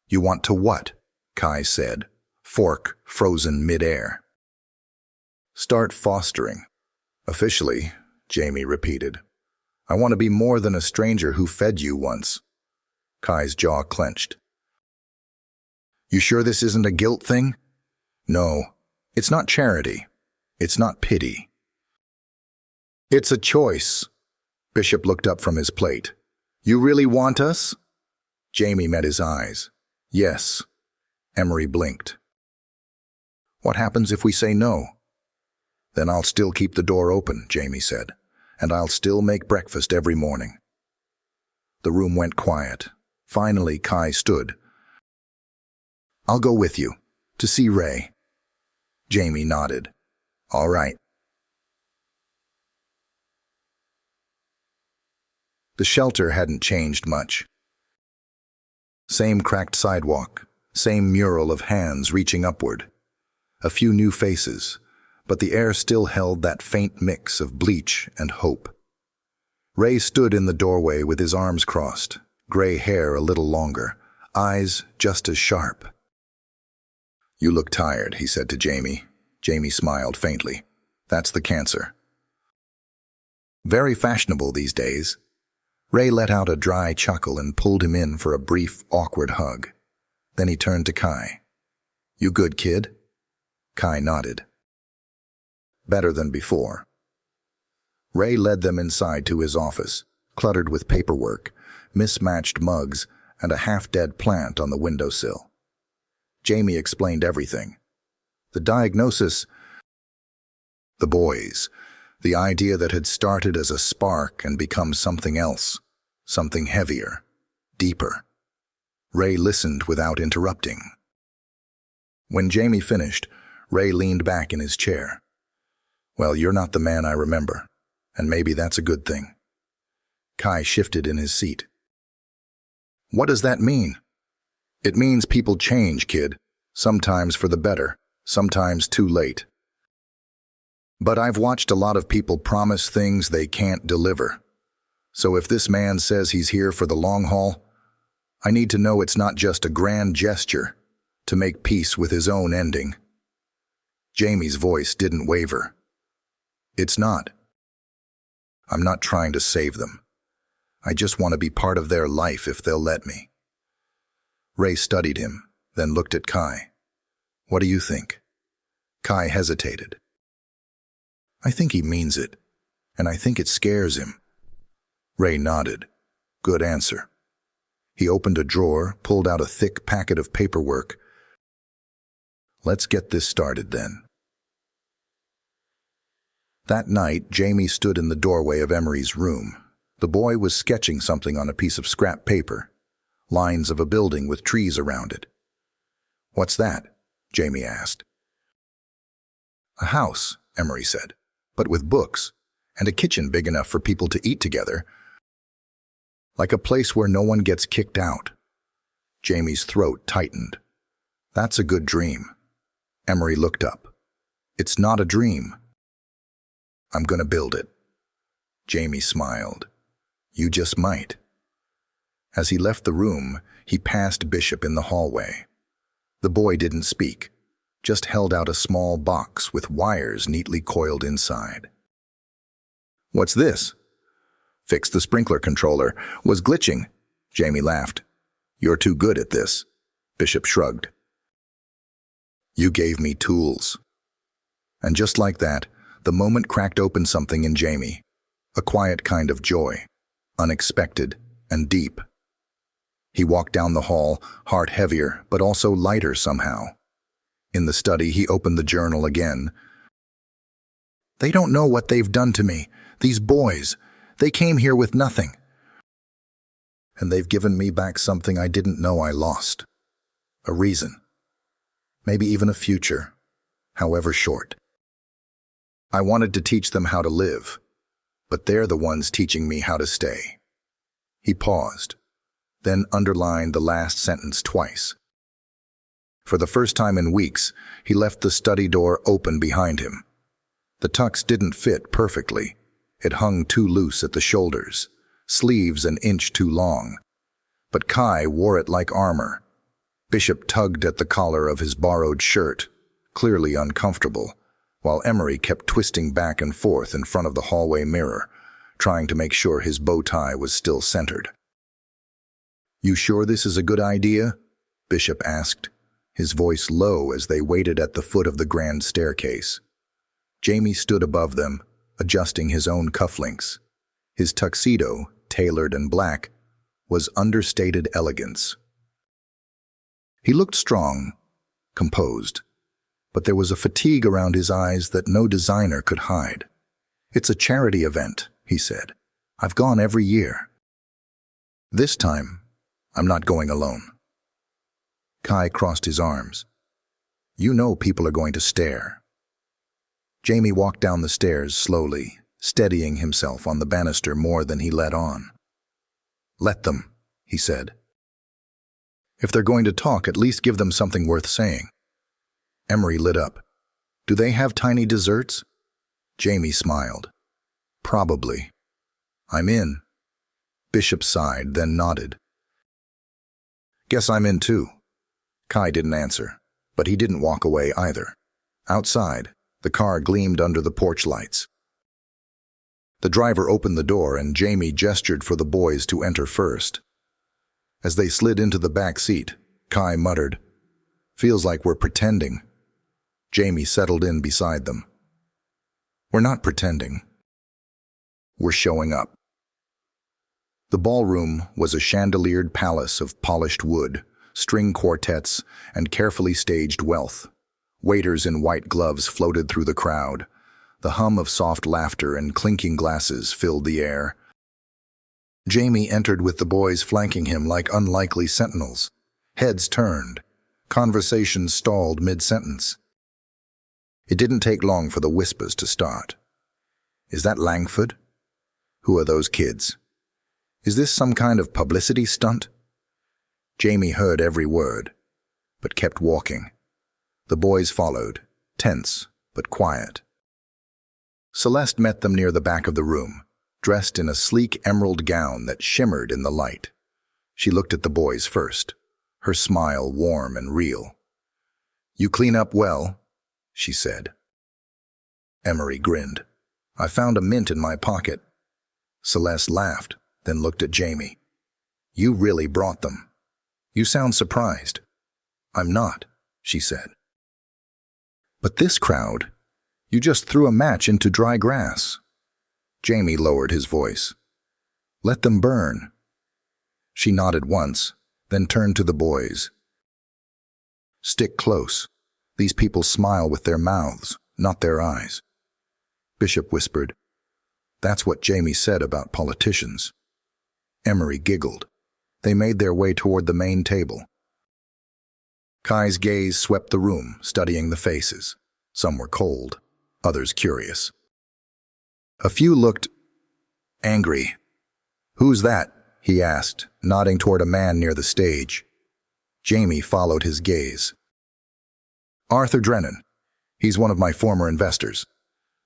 "You want to what?" Kai said, fork frozen midair. "Start fostering." "Officially," Jamie repeated. "I want to be more than a stranger who fed you once." Kai's jaw clenched. "You sure this isn't a guilt thing?" "No, it's not charity. It's not pity. It's a choice. Bishop looked up from his plate. You really want us? Jamie met his eyes. Yes. Emery blinked. What happens if we say no? Then I'll still keep the door open, Jamie said, and I'll still make breakfast every morning. The room went quiet. Finally, Kai stood. I'll go with you, to see Ray. Jamie nodded. All right. The shelter hadn't changed much. Same cracked sidewalk, same mural of hands reaching upward. A few new faces, but the air still held that faint mix of bleach and hope. Ray stood in the doorway with his arms crossed, gray hair a little longer, eyes just as sharp. You look tired, he said to Jamie. Jamie smiled faintly. That's the cancer. Very fashionable these days. Ray let out a dry chuckle and pulled him in for a brief, awkward hug. Then he turned to Kai. You good, kid? Kai nodded. Better than before. Ray led them inside to his office, cluttered with paperwork, mismatched mugs, and a half-dead plant on the windowsill. Jamie explained everything. The diagnosis, the boys, the idea that had started as a spark and become something else, something heavier, deeper. Ray listened without interrupting. When Jamie finished, Ray leaned back in his chair. Well, you're not the man I remember, and maybe that's a good thing. Kai shifted in his seat. What does that mean? It means people change, kid. Sometimes for the better, sometimes too late. But I've watched a lot of people promise things they can't deliver. So if this man says he's here for the long haul, I need to know it's not just a grand gesture to make peace with his own ending. Jamie's voice didn't waver. It's not. I'm not trying to save them. I just want to be part of their life if they'll let me. Ray studied him, then looked at Kai. What do you think? Kai hesitated. I think he means it, and I think it scares him. Ray nodded. Good answer. He opened a drawer, pulled out a thick packet of paperwork. Let's get this started then. That night, Jamie stood in the doorway of Emery's room. The boy was sketching something on a piece of scrap paper, lines of a building with trees around it. What's that? Jamie asked. A house, Emery said, but with books, and a kitchen big enough for people to eat together, like a place where no one gets kicked out. Jamie's throat tightened. That's a good dream. Emery looked up. It's not a dream. I'm going to build it. Jamie smiled. You just might. As he left the room, he passed Bishop in the hallway. The boy didn't speak, just held out a small box with wires neatly coiled inside. What's this? Fixed the sprinkler controller. Was glitching. Jamie laughed. You're too good at this. Bishop shrugged. You gave me tools. And just like that, the moment cracked open something in Jamie. A quiet kind of joy, unexpected and deep. He walked down the hall, heart heavier, but also lighter somehow. In the study, he opened the journal again. They don't know what they've done to me. These boys. They came here with nothing. And they've given me back something I didn't know I lost. A reason. Maybe even a future, however short. I wanted to teach them how to live, but they're the ones teaching me how to stay. He paused, then underlined the last sentence twice. For the first time in weeks, he left the study door open behind him. The tux didn't fit perfectly. It hung too loose at the shoulders, sleeves an inch too long. But Kai wore it like armor. Bishop tugged at the collar of his borrowed shirt, clearly uncomfortable, while Emery kept twisting back and forth in front of the hallway mirror, trying to make sure his bow tie was still centered. You sure this is a good idea? Bishop asked, his voice low as they waited at the foot of the grand staircase. Jamie stood above them, adjusting his own cufflinks. His tuxedo, tailored and black, was understated elegance. He looked strong, composed, but there was a fatigue around his eyes that no designer could hide. "It's a charity event," he said. "I've gone every year. This time, I'm not going alone." Kai crossed his arms. "You know people are going to stare." Jamie walked down the stairs slowly, steadying himself on the banister more than he let on. "Let them," he said. "If they're going to talk, at least give them something worth saying." Emery lit up. "Do they have tiny desserts?" Jamie smiled. "Probably." "I'm in." Bishop sighed, then nodded. "Guess I'm in too." Kai didn't answer, but he didn't walk away either. Outside, the car gleamed under the porch lights. The driver opened the door and Jamie gestured for the boys to enter first. As they slid into the back seat, Kai muttered, "Feels like we're pretending." Jamie settled in beside them. "We're not pretending. We're showing up." The ballroom was a chandeliered palace of polished wood, string quartets, and carefully staged wealth. Waiters in white gloves floated through the crowd. The hum of soft laughter and clinking glasses filled the air. Jamie entered with the boys flanking him like unlikely sentinels. Heads turned. Conversations stalled mid-sentence. It didn't take long for the whispers to start. "Is that Langford? Who are those kids? Is this some kind of publicity stunt?" Jamie heard every word, but kept walking. The boys followed, tense but quiet. Celeste met them near the back of the room, dressed in a sleek emerald gown that shimmered in the light. She looked at the boys first, her smile warm and real. "You clean up well," she said. Emery grinned. "I found a mint in my pocket." Celeste laughed, then looked at Jamie. "You really brought them. You sound surprised." "I'm not," she said. "But this crowd, you just threw a match into dry grass." Jamie lowered his voice. "Let them burn." She nodded once, then turned to the boys. "Stick close. These people smile with their mouths, not their eyes." Bishop whispered, "That's what Jamie said about politicians." Emery giggled. They made their way toward the main table. Kai's gaze swept the room, studying the faces. Some were cold, others curious. A few looked angry. "Who's that?" he asked, nodding toward a man near the stage. Jamie followed his gaze. "Arthur Drennan. He's one of my former investors.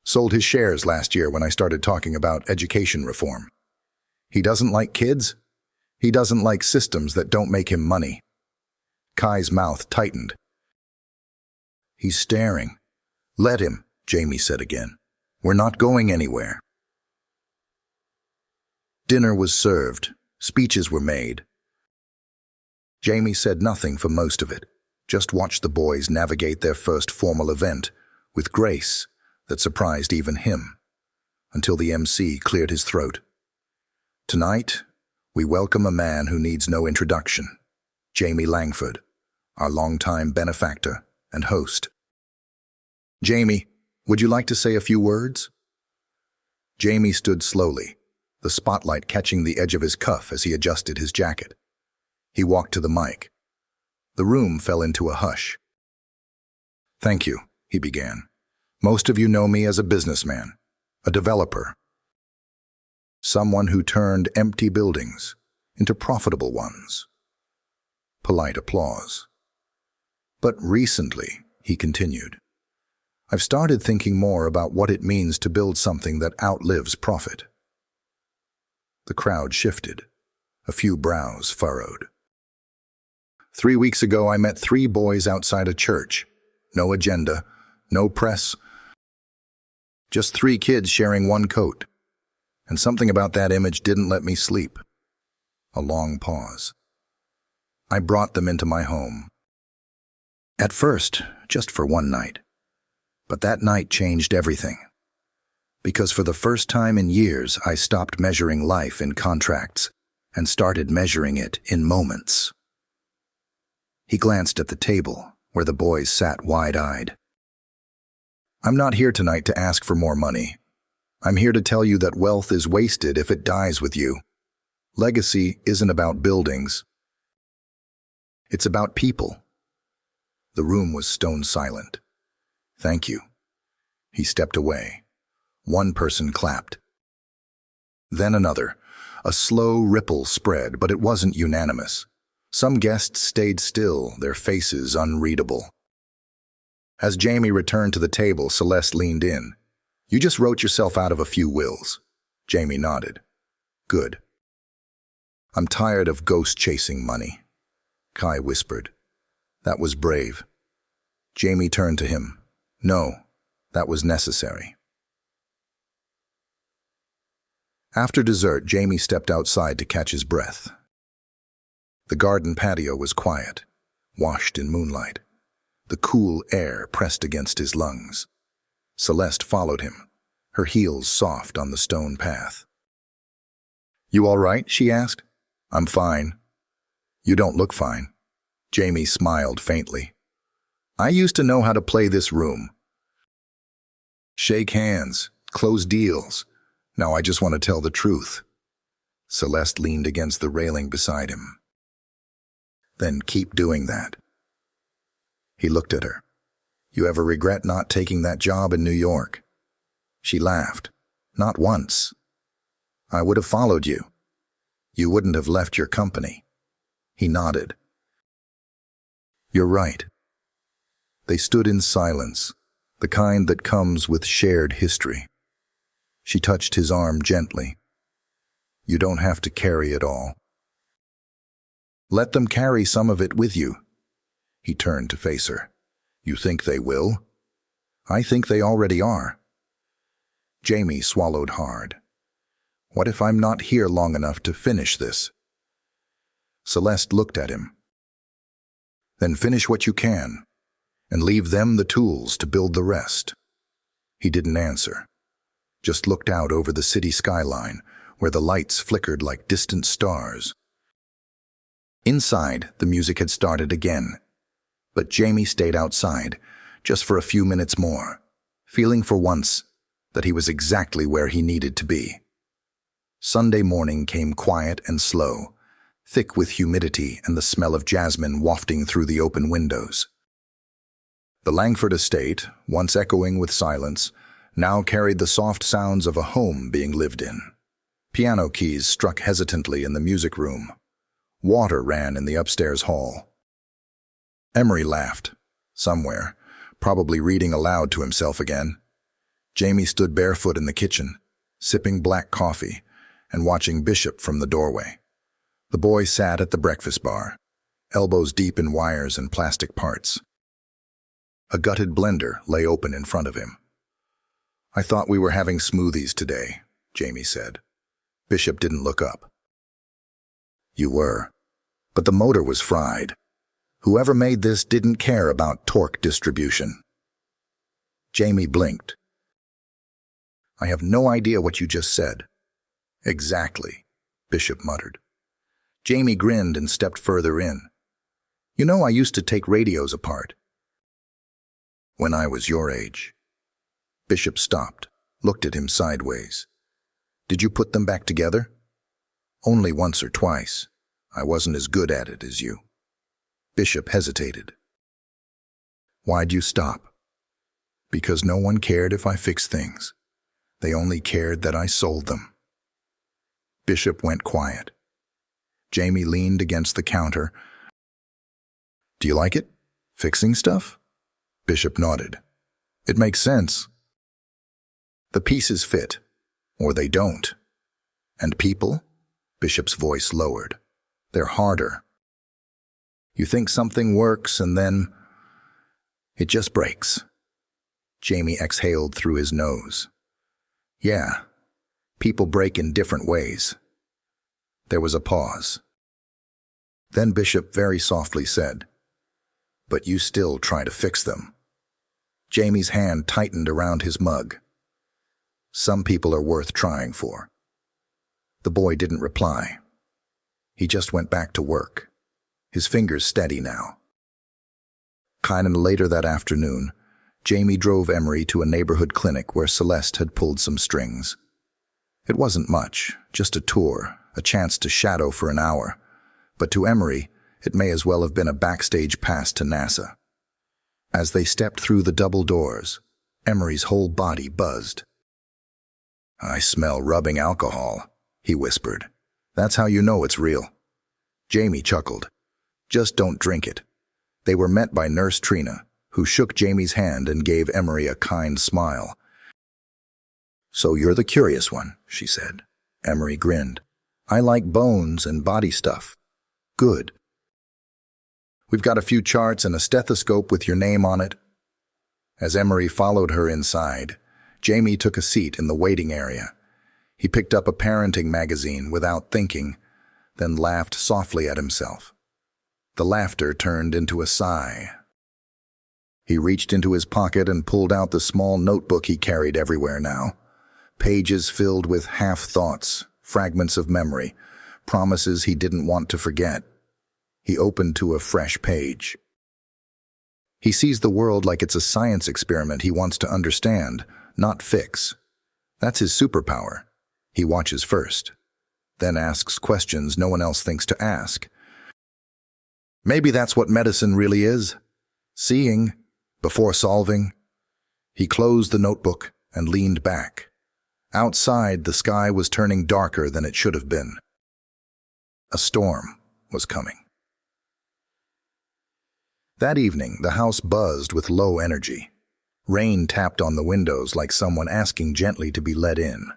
Sold his shares last year when I started talking about education reform. He doesn't like kids. He doesn't like systems that don't make him money." Kai's mouth tightened. "He's staring." "Let him," Jamie said again. "We're not going anywhere." Dinner was served. Speeches were made. Jamie said nothing for most of it, just watched the boys navigate their first formal event with grace that surprised even him, until the MC cleared his throat. "Tonight, we welcome a man who needs no introduction, Jamie Langford, our longtime benefactor and host." "Jamie, would you like to say a few words?" Jamie stood slowly, the spotlight catching the edge of his cuff as he adjusted his jacket. He walked to the mic. The room fell into a hush. "Thank you," he began. "Most of you know me as a businessman, a developer, someone who turned empty buildings into profitable ones." Polite applause. "But recently," he continued, "I've started thinking more about what it means to build something that outlives profit." The crowd shifted. A few brows furrowed. "3 weeks ago, I met 3 boys outside a church. No agenda, no press. Just 3 kids sharing one coat. And something about that image didn't let me sleep." A long pause. "I brought them into my home. At first, just for one night. But that night changed everything. Because for the first time in years, I stopped measuring life in contracts and started measuring it in moments. He glanced at the table, where the boys sat wide-eyed. I'm not here tonight to ask for more money. I'm here to tell you that wealth is wasted if it dies with you. Legacy isn't about buildings. It's about people. The room was stone silent. Thank you. He stepped away. One person clapped. Then another. A slow ripple spread, but it wasn't unanimous. Some guests stayed still, their faces unreadable. As Jamie returned to the table, Celeste leaned in. You just wrote yourself out of a few wills. Jamie nodded. Good. I'm tired of ghost-chasing money. Kai whispered. That was brave. Jamie turned to him. No, that was necessary. After dessert, Jamie stepped outside to catch his breath. The garden patio was quiet, washed in moonlight. The cool air pressed against his lungs. Celeste followed him, her heels soft on the stone path. You all right? She asked. I'm fine. You don't look fine. Jamie smiled faintly. I used to know how to play this room. Shake hands, close deals. Now I just want to tell the truth. Celeste leaned against the railing beside him. Then keep doing that. He looked at her. You ever regret not taking that job in New York? She laughed. Not once. I would have followed you. You wouldn't have left your company. He nodded. You're right. They stood in silence, the kind that comes with shared history. She touched his arm gently. You don't have to carry it all. Let them carry some of it with you. He turned to face her. You think they will? I think they already are. Jamie swallowed hard. What if I'm not here long enough to finish this? Celeste looked at him. Then finish what you can, and leave them the tools to build the rest. He didn't answer, just looked out over the city skyline, where the lights flickered like distant stars. Inside, the music had started again, but Jamie stayed outside, just for a few minutes more, feeling for once that he was exactly where he needed to be. Sunday morning came quiet and slow, thick with humidity and the smell of jasmine wafting through the open windows. The Langford estate, once echoing with silence, now carried the soft sounds of a home being lived in. Piano keys struck hesitantly in the music room. Water ran in the upstairs hall. Emery laughed, somewhere, probably reading aloud to himself again. Jamie stood barefoot in the kitchen, sipping black coffee and watching Bishop from the doorway. The boy sat at the breakfast bar, elbows deep in wires and plastic parts. A gutted blender lay open in front of him. I thought we were having smoothies today, Jamie said. Bishop didn't look up. You were, but the motor was fried. Whoever made this didn't care about torque distribution. Jamie blinked. I have no idea what you just said. Exactly, Bishop muttered. Jamie grinned and stepped further in. You know, I used to take radios apart. When I was your age. Bishop stopped, looked at him sideways. Did you put them back together? Only once or twice. I wasn't as good at it as you. Bishop hesitated. Why'd you stop? Because no one cared if I fixed things. They only cared that I sold them. Bishop went quiet. Jamie leaned against the counter. Do you like it? Fixing stuff? Bishop nodded. It makes sense. The pieces fit, or they don't. And people? Bishop's voice lowered. They're harder. You think something works and then it just breaks. Jamie exhaled through his nose. Yeah, people break in different ways. There was a pause. Then Bishop very softly said, But you still try to fix them. Jamie's hand tightened around his mug. Some people are worth trying for. The boy didn't reply. He just went back to work, his fingers steady now. Kinda later that afternoon, Jamie drove Emery to a neighborhood clinic where Celeste had pulled some strings. It wasn't much, just a tour, a chance to shadow for an hour. But to Emery, it may as well have been a backstage pass to NASA. As they stepped through the double doors, Emery's whole body buzzed. "I smell rubbing alcohol," he whispered. "That's how you know it's real." Jamie chuckled. "Just don't drink it." They were met by Nurse Trina, who shook Jamie's hand and gave Emery a kind smile. "So you're the curious one," she said. Emery grinned. "I like bones and body stuff." "Good. We've got a few charts and a stethoscope with your name on it." As Emery followed her inside, Jamie took a seat in the waiting area. He picked up a parenting magazine without thinking, then laughed softly at himself. The laughter turned into a sigh. He reached into his pocket and pulled out the small notebook he carried everywhere now. Pages filled with half-thoughts, fragments of memory, promises he didn't want to forget. He opened to a fresh page. He sees the world like it's a science experiment he wants to understand, not fix. That's his superpower. He watches first, then asks questions no one else thinks to ask. Maybe that's what medicine really is. Seeing before solving. He closed the notebook and leaned back. Outside, the sky was turning darker than it should have been. A storm was coming. That evening, the house buzzed with low energy. Rain tapped on the windows like someone asking gently to be let in.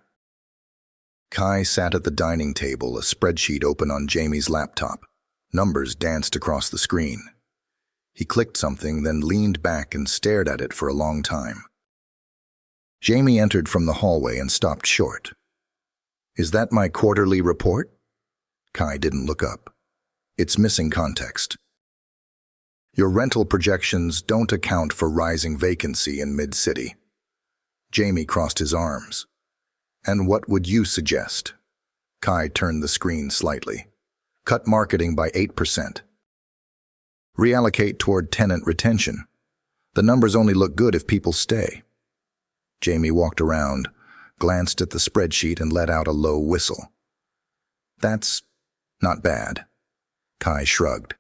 Kai sat at the dining table, a spreadsheet open on Jamie's laptop. Numbers danced across the screen. He clicked something, then leaned back and stared at it for a long time. Jamie entered from the hallway and stopped short. "Is that my quarterly report?" Kai didn't look up. "It's missing context. Your rental projections don't account for rising vacancy in mid-city." Jamie crossed his arms. "And what would you suggest?" Kai turned the screen slightly. "Cut marketing by 8%. Reallocate toward tenant retention. The numbers only look good if people stay." Jamie walked around, glanced at the spreadsheet and let out a low whistle. "That's not bad." Kai shrugged.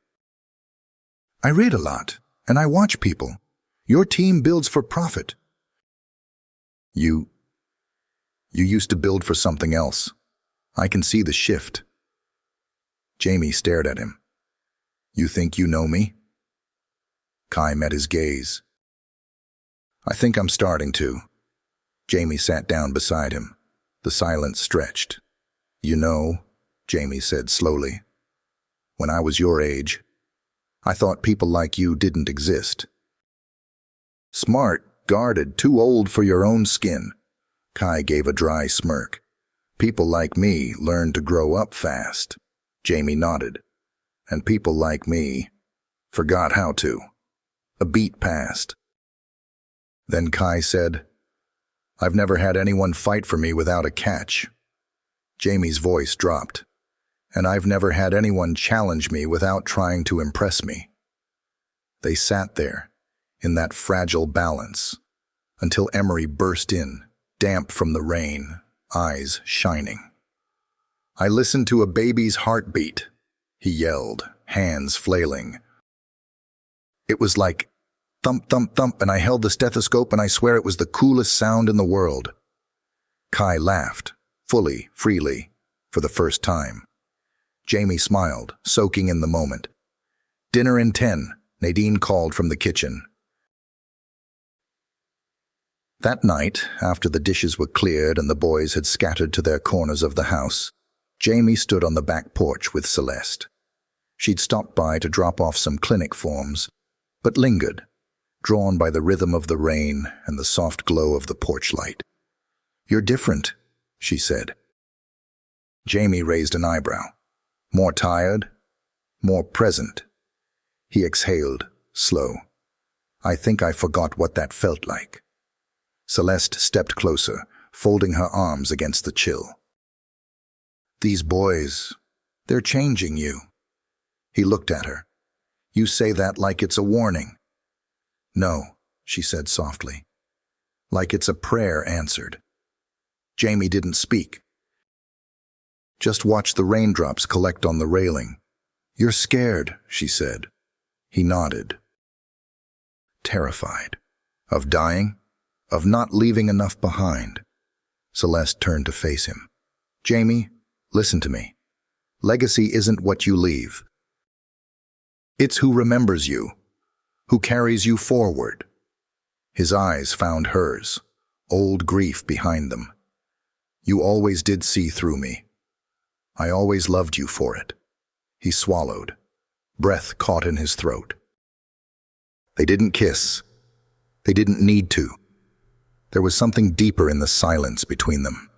"I read a lot, and I watch people. Your team builds for profit." You used to build for something else. I can see the shift." Jamie stared at him. "You think you know me?" Kai met his gaze. "I think I'm starting to." Jamie sat down beside him. The silence stretched. "You know," Jamie said slowly, "when I was your age, I thought people like you didn't exist. Smart, guarded, too old for your own skin." Kai gave a dry smirk. "People like me learn to grow up fast." Jamie nodded. "And people like me forgot how to." A beat passed. Then Kai said, "I've never had anyone fight for me without a catch." Jamie's voice dropped. "And I've never had anyone challenge me without trying to impress me." They sat there, in that fragile balance, until Emery burst in, damp from the rain, eyes shining. "I listened to a baby's heartbeat," he yelled, hands flailing. "It was like thump, thump, thump, and I held the stethoscope and I swear it was the coolest sound in the world." Kai laughed, fully, freely, for the first time. Jamie smiled, soaking in the moment. "Dinner in 10, Nadine called from the kitchen." That night, after the dishes were cleared and the boys had scattered to their corners of the house, Jamie stood on the back porch with Celeste. She'd stopped by to drop off some clinic forms, but lingered, drawn by the rhythm of the rain and the soft glow of the porch light. "You're different," she said. Jamie raised an eyebrow. "More tired? More present?" He exhaled, slow. "I think I forgot what that felt like." Celeste stepped closer, folding her arms against the chill. "These boys, they're changing you." He looked at her. "You say that like it's a warning." "No," she said softly. "Like it's a prayer answered." Jamie didn't speak. Just watched the raindrops collect on the railing. "You're scared," she said. He nodded. Terrified. Of dying? Of not leaving enough behind? Celeste turned to face him. "Jamie, listen to me. Legacy isn't what you leave. It's who remembers you, who carries you forward." His eyes found hers, old grief behind them. "You always did see through me. I always loved you for it." He swallowed. Breath caught in his throat. They didn't kiss. They didn't need to. There was something deeper in the silence between them.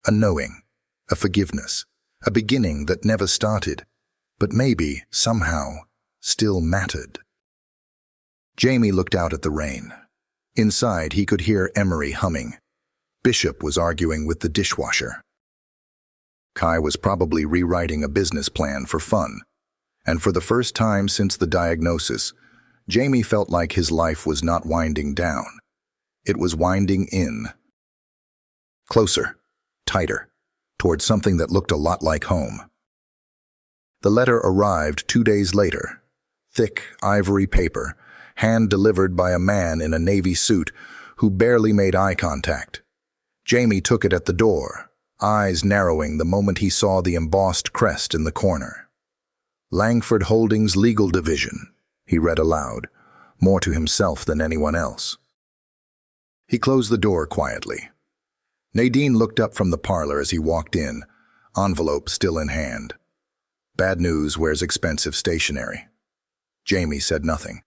A knowing, a forgiveness, a beginning that never started, but maybe, somehow, still mattered. Jamie looked out at the rain. Inside, he could hear Emery humming. Bishop was arguing with the dishwasher. Kai was probably rewriting a business plan for fun, and for the first time since the diagnosis, Jamie felt like his life was not winding down. It was winding in. Closer, tighter, towards something that looked a lot like home. The letter arrived 2 days later. Thick, ivory paper, hand-delivered by a man in a navy suit who barely made eye contact. Jamie took it at the door, eyes narrowing the moment he saw the embossed crest in the corner. "Langford Holdings Legal Division," he read aloud, more to himself than anyone else. He closed the door quietly. Nadine looked up from the parlor as he walked in, envelope still in hand. "Bad news wears expensive stationery." Jamie said nothing.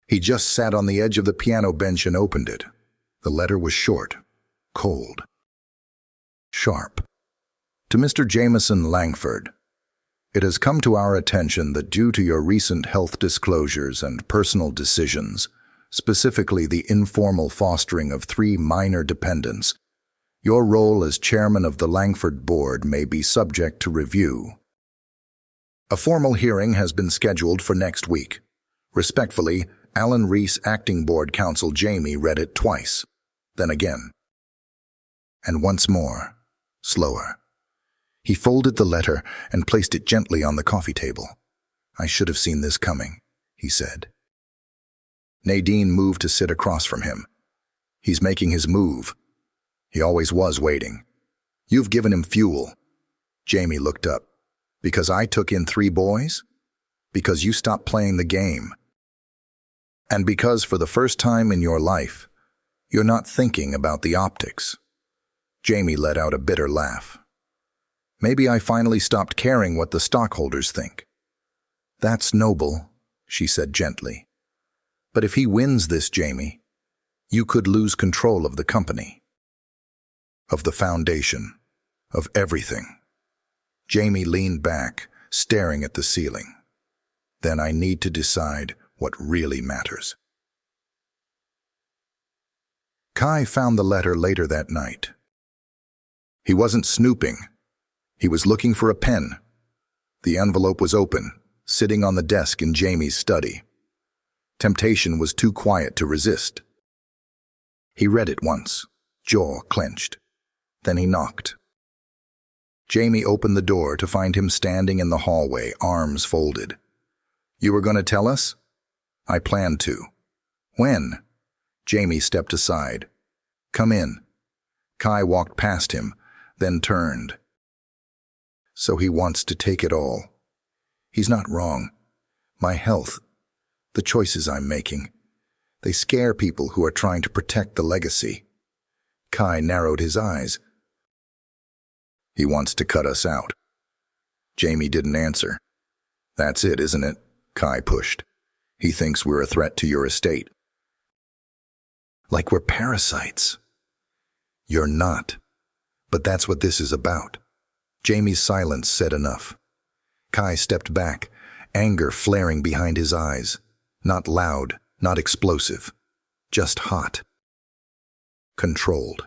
He just sat on the edge of the piano bench and opened it. The letter was short, cold, sharp. To Mr. Jameson Langford, "It has come to our attention that due to your recent health disclosures and personal decisions, specifically the informal fostering of 3 minor dependents, your role as chairman of the Langford board may be subject to review. A formal hearing has been scheduled for next week. Respectfully, Alan Reese, acting board counsel." Jamie read it twice, then again. And once more, slower. He folded the letter and placed it gently on the coffee table. "I should have seen this coming," he said. Nadine moved to sit across from him. "He's making his move. He always was waiting. You've given him fuel." Jamie looked up. "Because I took in 3 boys? Because you stopped playing the game? And because for the first time in your life, you're not thinking about the optics." Jamie let out a bitter laugh. "Maybe I finally stopped caring what the stockholders think." "That's noble," she said gently. "But if he wins this, Jamie, you could lose control of the company, of the foundation, of everything." Jamie leaned back, staring at the ceiling. "Then I need to decide what really matters." Kai found the letter later that night. He wasn't snooping. He was looking for a pen. The envelope was open, sitting on the desk in Jamie's study. Temptation was too quiet to resist. He read it once, jaw clenched. Then he knocked. Jamie opened the door to find him standing in the hallway, arms folded. "You were going to tell us?" "I planned to." "When?" Jamie stepped aside. "Come in." Kai walked past him, then turned. "So he wants to take it all. He's not wrong. My health, the choices I'm making, they scare people who are trying to protect the legacy." Kai narrowed his eyes. "He wants to cut us out." Jamie didn't answer. "That's it, isn't it?" Kai pushed. "He thinks we're a threat to your estate." "Like we're parasites." "You're not. But that's what this is about." Jamie's silence said enough. Kai stepped back, anger flaring behind his eyes. Not loud, not explosive. Just hot. controlled.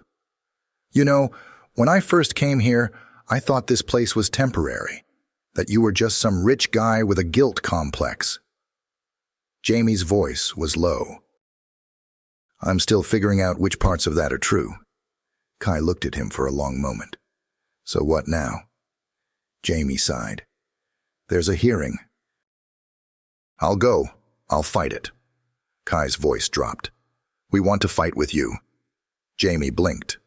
You know, when I first came here, I thought this place was temporary, that you were just some rich guy with a guilt complex. Jamie's voice was low. I'm still figuring out which parts of that are true. Kai looked at him for a long moment. So what now? Jamie sighed. There's a hearing. I'll go. I'll fight it. Kai's voice dropped. We want to fight with you. Jamie blinked.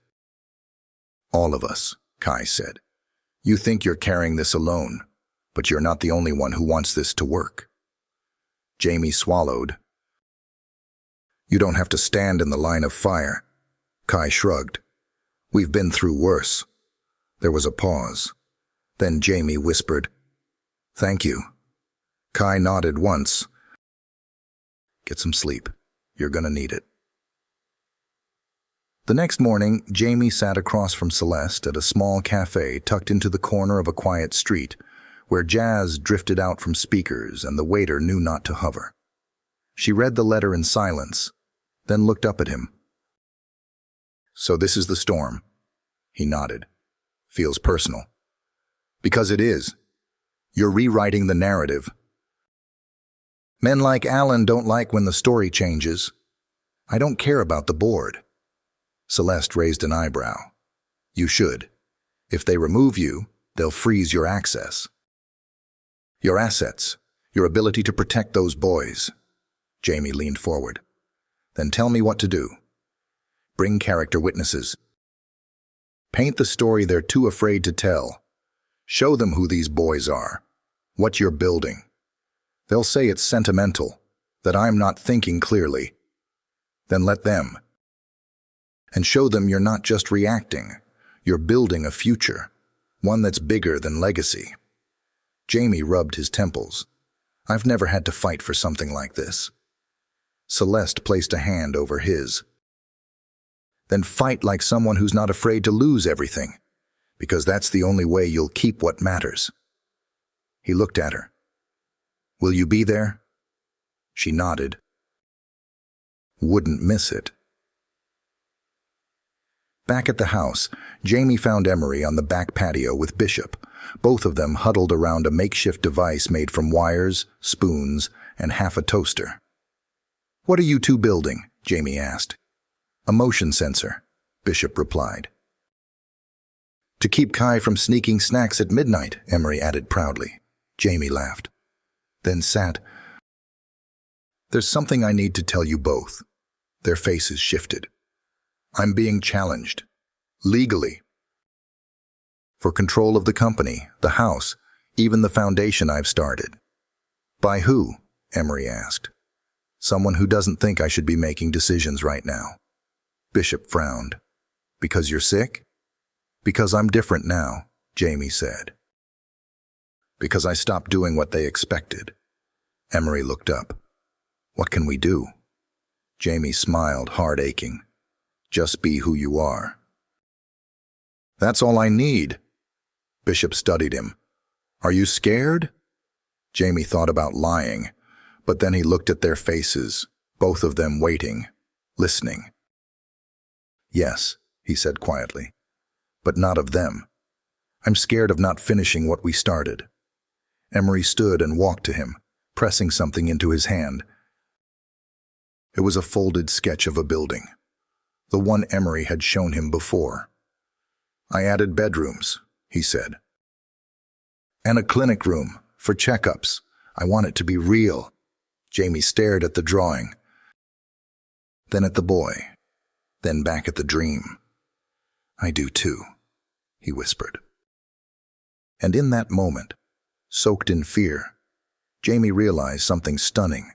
All of us, Kai said. You think you're carrying this alone, but you're not the only one who wants this to work. Jamie swallowed. You don't have to stand in the line of fire. Kai shrugged. We've been through worse. There was a pause. Then Jamie whispered, Thank you. Kai nodded once. Get some sleep. You're gonna need it. The next morning, Jamie sat across from Celeste at a small cafe tucked into the corner of a quiet street, where jazz drifted out from speakers and the waiter knew not to hover. She read the letter in silence, then looked up at him. So this is the storm. He nodded. Feels personal. Because it is. You're rewriting the narrative. Men like Alan don't like when the story changes. I don't care about the board. Celeste raised an eyebrow. You should. If they remove you, they'll freeze your access. Your assets, your ability to protect those boys. Jamie leaned forward. Then tell me what to do. Bring character witnesses. Paint the story they're too afraid to tell. Show them who these boys are, what you're building. They'll say it's sentimental, that I'm not thinking clearly. Then let them. And show them you're not just reacting, you're building a future, one that's bigger than legacy. Jamie rubbed his temples. I've never had to fight for something like this. Celeste placed a hand over his. Then fight like someone who's not afraid to lose everything, because that's the only way you'll keep what matters. He looked at her. Will you be there? She nodded. Wouldn't miss it. Back at the house, Jamie found Emery on the back patio with Bishop, both of them huddled around a makeshift device made from wires, spoons, and half a toaster. What are you two building? Jamie asked. A motion sensor, Bishop replied. To keep Kai from sneaking snacks at midnight, Emery added proudly. Jamie laughed. Then sat. There's something I need to tell you both. Their faces shifted. I'm being challenged. Legally. For control of the company, the house, even the foundation I've started. By who? Emery asked. Someone who doesn't think I should be making decisions right now. Bishop frowned. Because you're sick? Because I'm different now, Jamie said. Because I stopped doing what they expected. Emery looked up. What can we do? Jamie smiled, heart aching. Just be who you are. That's all I need. Bishop studied him. Are you scared? Jamie thought about lying, but then he looked at their faces, both of them waiting, listening. Yes, he said quietly, but not of them. I'm scared of not finishing what we started. Emery stood and walked to him, pressing something into his hand. It was a folded sketch of a building, the one Emery had shown him before. I added bedrooms, he said. And a clinic room, for checkups. I want it to be real. Jamie stared at the drawing, then at the boy, then back at the dream. I do too, he whispered. And in that moment, soaked in fear, Jamie realized something stunning.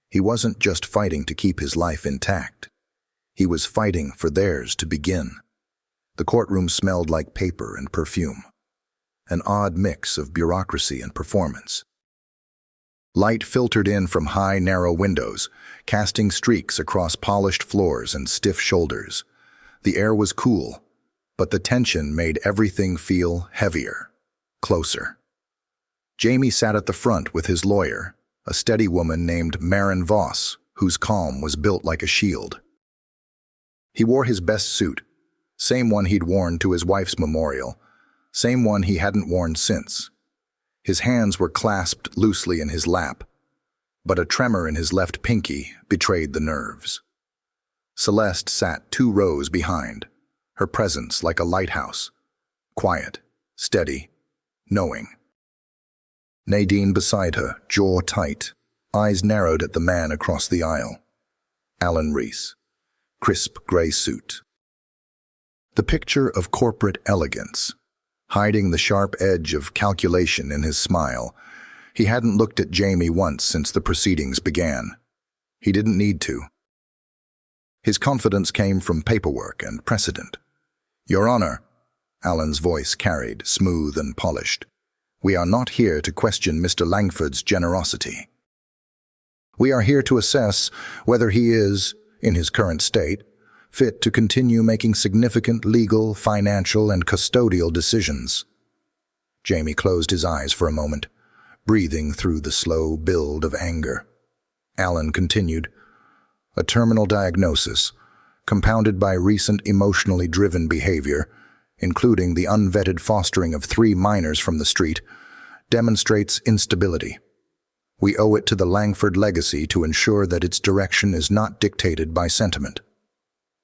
He wasn't just fighting to keep his life intact. He was fighting for theirs to begin. The courtroom smelled like paper and perfume, an odd mix of bureaucracy and performance. Light filtered in from high, narrow windows, casting streaks across polished floors and stiff shoulders. The air was cool, but the tension made everything feel heavier, closer. Jamie sat at the front with his lawyer, a steady woman named Maren Voss, whose calm was built like a shield. He wore his best suit, same one he'd worn to his wife's memorial, same one he hadn't worn since. His hands were clasped loosely in his lap, but a tremor in his left pinky betrayed the nerves. Celeste sat 2 rows behind, her presence like a lighthouse, quiet, steady, knowing. Nadine beside her, jaw tight, eyes narrowed at the man across the aisle. Alan Reese, crisp gray suit. The picture of corporate elegance, hiding the sharp edge of calculation in his smile. He hadn't looked at Jamie once since the proceedings began. He didn't need to. His confidence came from paperwork and precedent. "Your Honor," Alan's voice carried, smooth and polished, "we are not here to question Mr. Langford's generosity. We are here to assess whether he is, in his current state, fit to continue making significant legal, financial, and custodial decisions." Jamie closed his eyes for a moment, breathing through the slow build of anger. Alan continued, "A terminal diagnosis, compounded by recent emotionally driven behavior, including the unvetted fostering of 3 minors from the street, demonstrates instability. We owe it to the Langford legacy to ensure that its direction is not dictated by sentiment."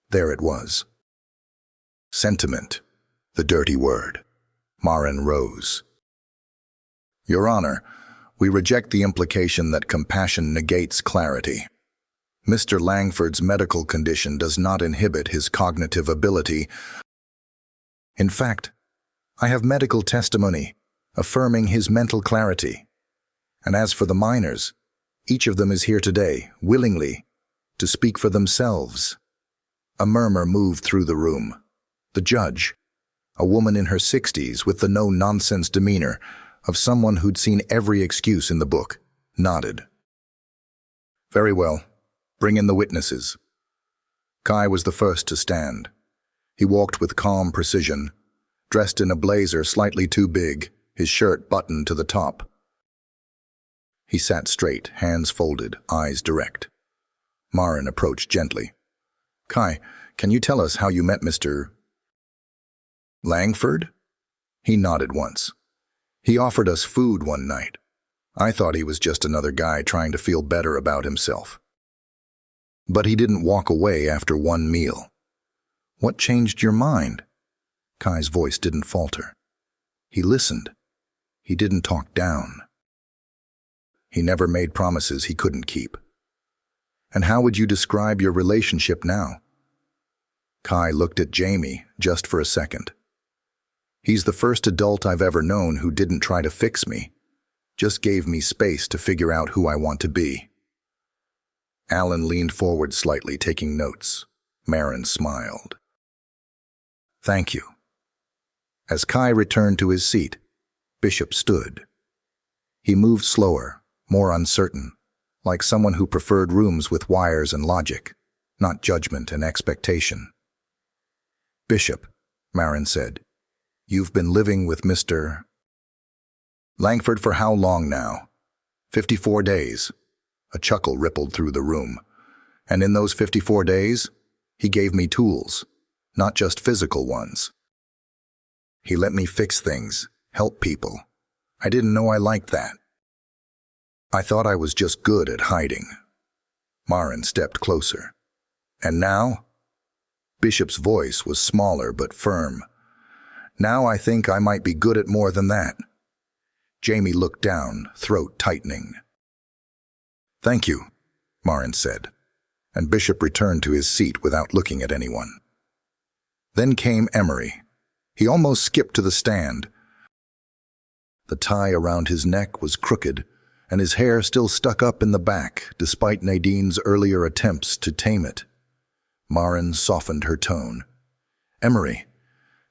There it was. Sentiment, the dirty word. Marin rose. "Your Honor, we reject the implication that compassion negates clarity. Mr. Langford's medical condition does not inhibit his cognitive ability. In fact, I have medical testimony affirming his mental clarity. And as for the minors, each of them is here today, willingly, to speak for themselves." A murmur moved through the room. The judge, a woman in her 60s with the no-nonsense demeanor of someone who'd seen every excuse in the book, nodded. "Very well. Bring in the witnesses." Kai was the first to stand. He walked with calm precision, dressed in a blazer slightly too big, his shirt buttoned to the top. He sat straight, hands folded, eyes direct. Marin approached gently. "Kai, can you tell us how you met Mr. Langford?" He nodded once. "He offered us food one night. I thought he was just another guy trying to feel better about himself. But he didn't walk away after one meal. What changed your mind?" Kai's voice didn't falter. He listened. He didn't talk down. He never made promises he couldn't keep. "And how would you describe your relationship now?" Kai looked at Jamie just for a second. "He's the first adult I've ever known who didn't try to fix me, just gave me space to figure out who I want to be." Alan leaned forward slightly, taking notes. Marin smiled. "Thank you." As Kai returned to his seat, Bishop stood. He moved slower, more uncertain, like someone who preferred rooms with wires and logic, not judgment and expectation. "Bishop," Marin said, "you've been living with Mr. Langford for how long now?" 54 days. A chuckle rippled through the room. "And in those 54 days, he gave me tools, not just physical ones. He let me fix things, help people. I didn't know I liked that. I thought I was just good at hiding." Marin stepped closer. "And now?" Bishop's voice was smaller but firm. "Now I think I might be good at more than that." Jamie looked down, throat tightening. "Thank you," Marin said, and Bishop returned to his seat without looking at anyone. Then came Emery. He almost skipped to the stand. The tie around his neck was crooked, and his hair still stuck up in the back, despite Nadine's earlier attempts to tame it. Marin softened her tone. "Emery,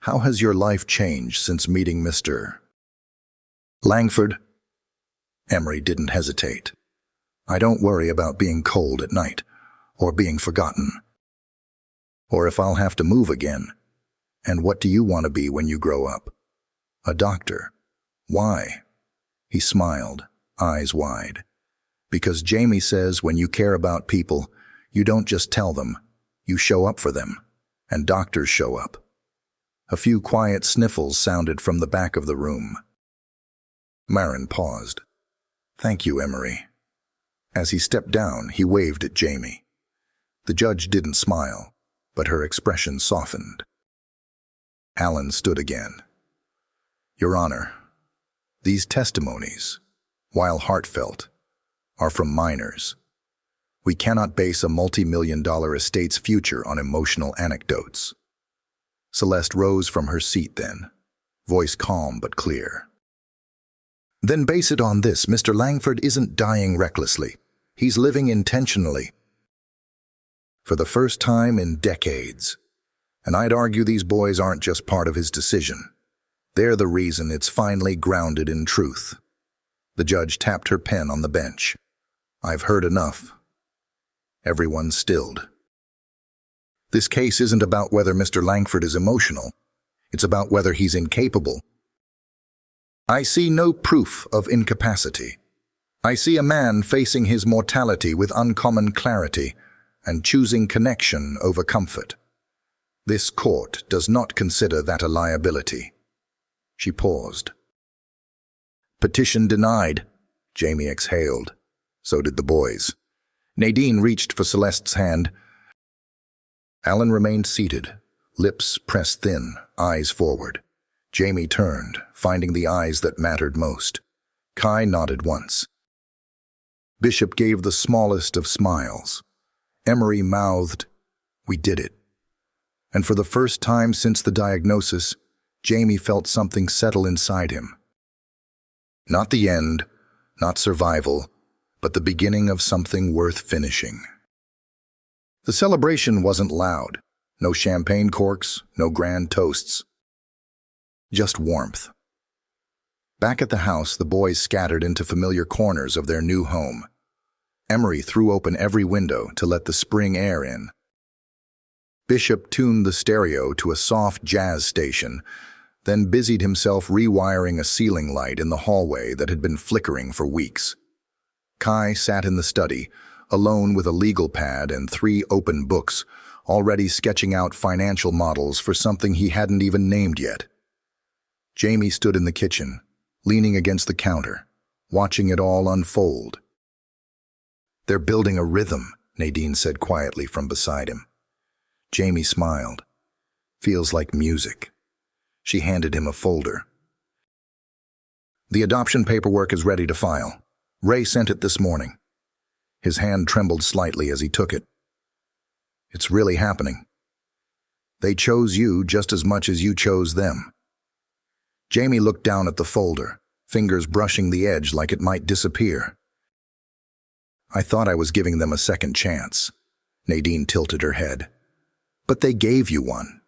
how has your life changed since meeting Mr. Langford?" Emery didn't hesitate. "I don't worry about being cold at night, or being forgotten. Or if I'll have to move again. And what do you want to be when you grow up?" "A doctor." "Why?" He smiled, eyes wide. "Because Jamie says when you care about people, you don't just tell them, you show up for them." and doctors show up. A few quiet sniffles sounded from the back of the room. Marin paused. "Thank you, Emery." As he stepped down, he waved at Jamie. The judge didn't smile, but her expression softened. Alan stood again. "Your Honor, these testimonies, while heartfelt, are from minors. We cannot base a multi-million-dollar estate's future on emotional anecdotes." Celeste rose from her seat then, voice calm but clear. "Then base it on this: Mr. Langford isn't dying recklessly. He's living intentionally. For the first time in decades. And I'd argue these boys aren't just part of his decision. They're the reason it's finally grounded in truth." The judge tapped her pen on the bench. "I've heard enough." Everyone stilled. This case isn't about whether Mr. Langford is emotional. It's about whether he's incapable. I see no proof of incapacity. I see a man facing his mortality with uncommon clarity and choosing connection over comfort. This court does not consider that a liability." She paused. "Petition denied." Jamie exhaled. So did the boys. Nadine reached for Celeste's hand. Alan remained seated, lips pressed thin, eyes forward. Jamie turned, finding the eyes that mattered most. Kai nodded once. Bishop gave the smallest of smiles. Emery mouthed, "We did it." And for the first time since the diagnosis, Jamie felt something settle inside him. Not the end, not survival, but the beginning of something worth finishing. The celebration wasn't loud. No champagne corks, no grand toasts. Just warmth. Back at the house, the boys scattered into familiar corners of their new home. Emery threw open every window to let the spring air in. Bishop tuned the stereo to a soft jazz station, then busied himself rewiring a ceiling light in the hallway that had been flickering for weeks. Kai sat in the study, alone with a legal pad and 3 open books, already sketching out financial models for something he hadn't even named yet. Jamie stood in the kitchen, leaning against the counter, watching it all unfold. "They're building a rhythm," Nadine said quietly from beside him. Jamie smiled. "Feels like music." She handed him a folder. "The adoption paperwork is ready to file. Ray sent it this morning." His hand trembled slightly as he took it. "It's really happening. They chose you just as much as you chose them." Jamie looked down at the folder, fingers brushing the edge like it might disappear. "I thought I was giving them a second chance." Nadine tilted her head. "But they gave you one."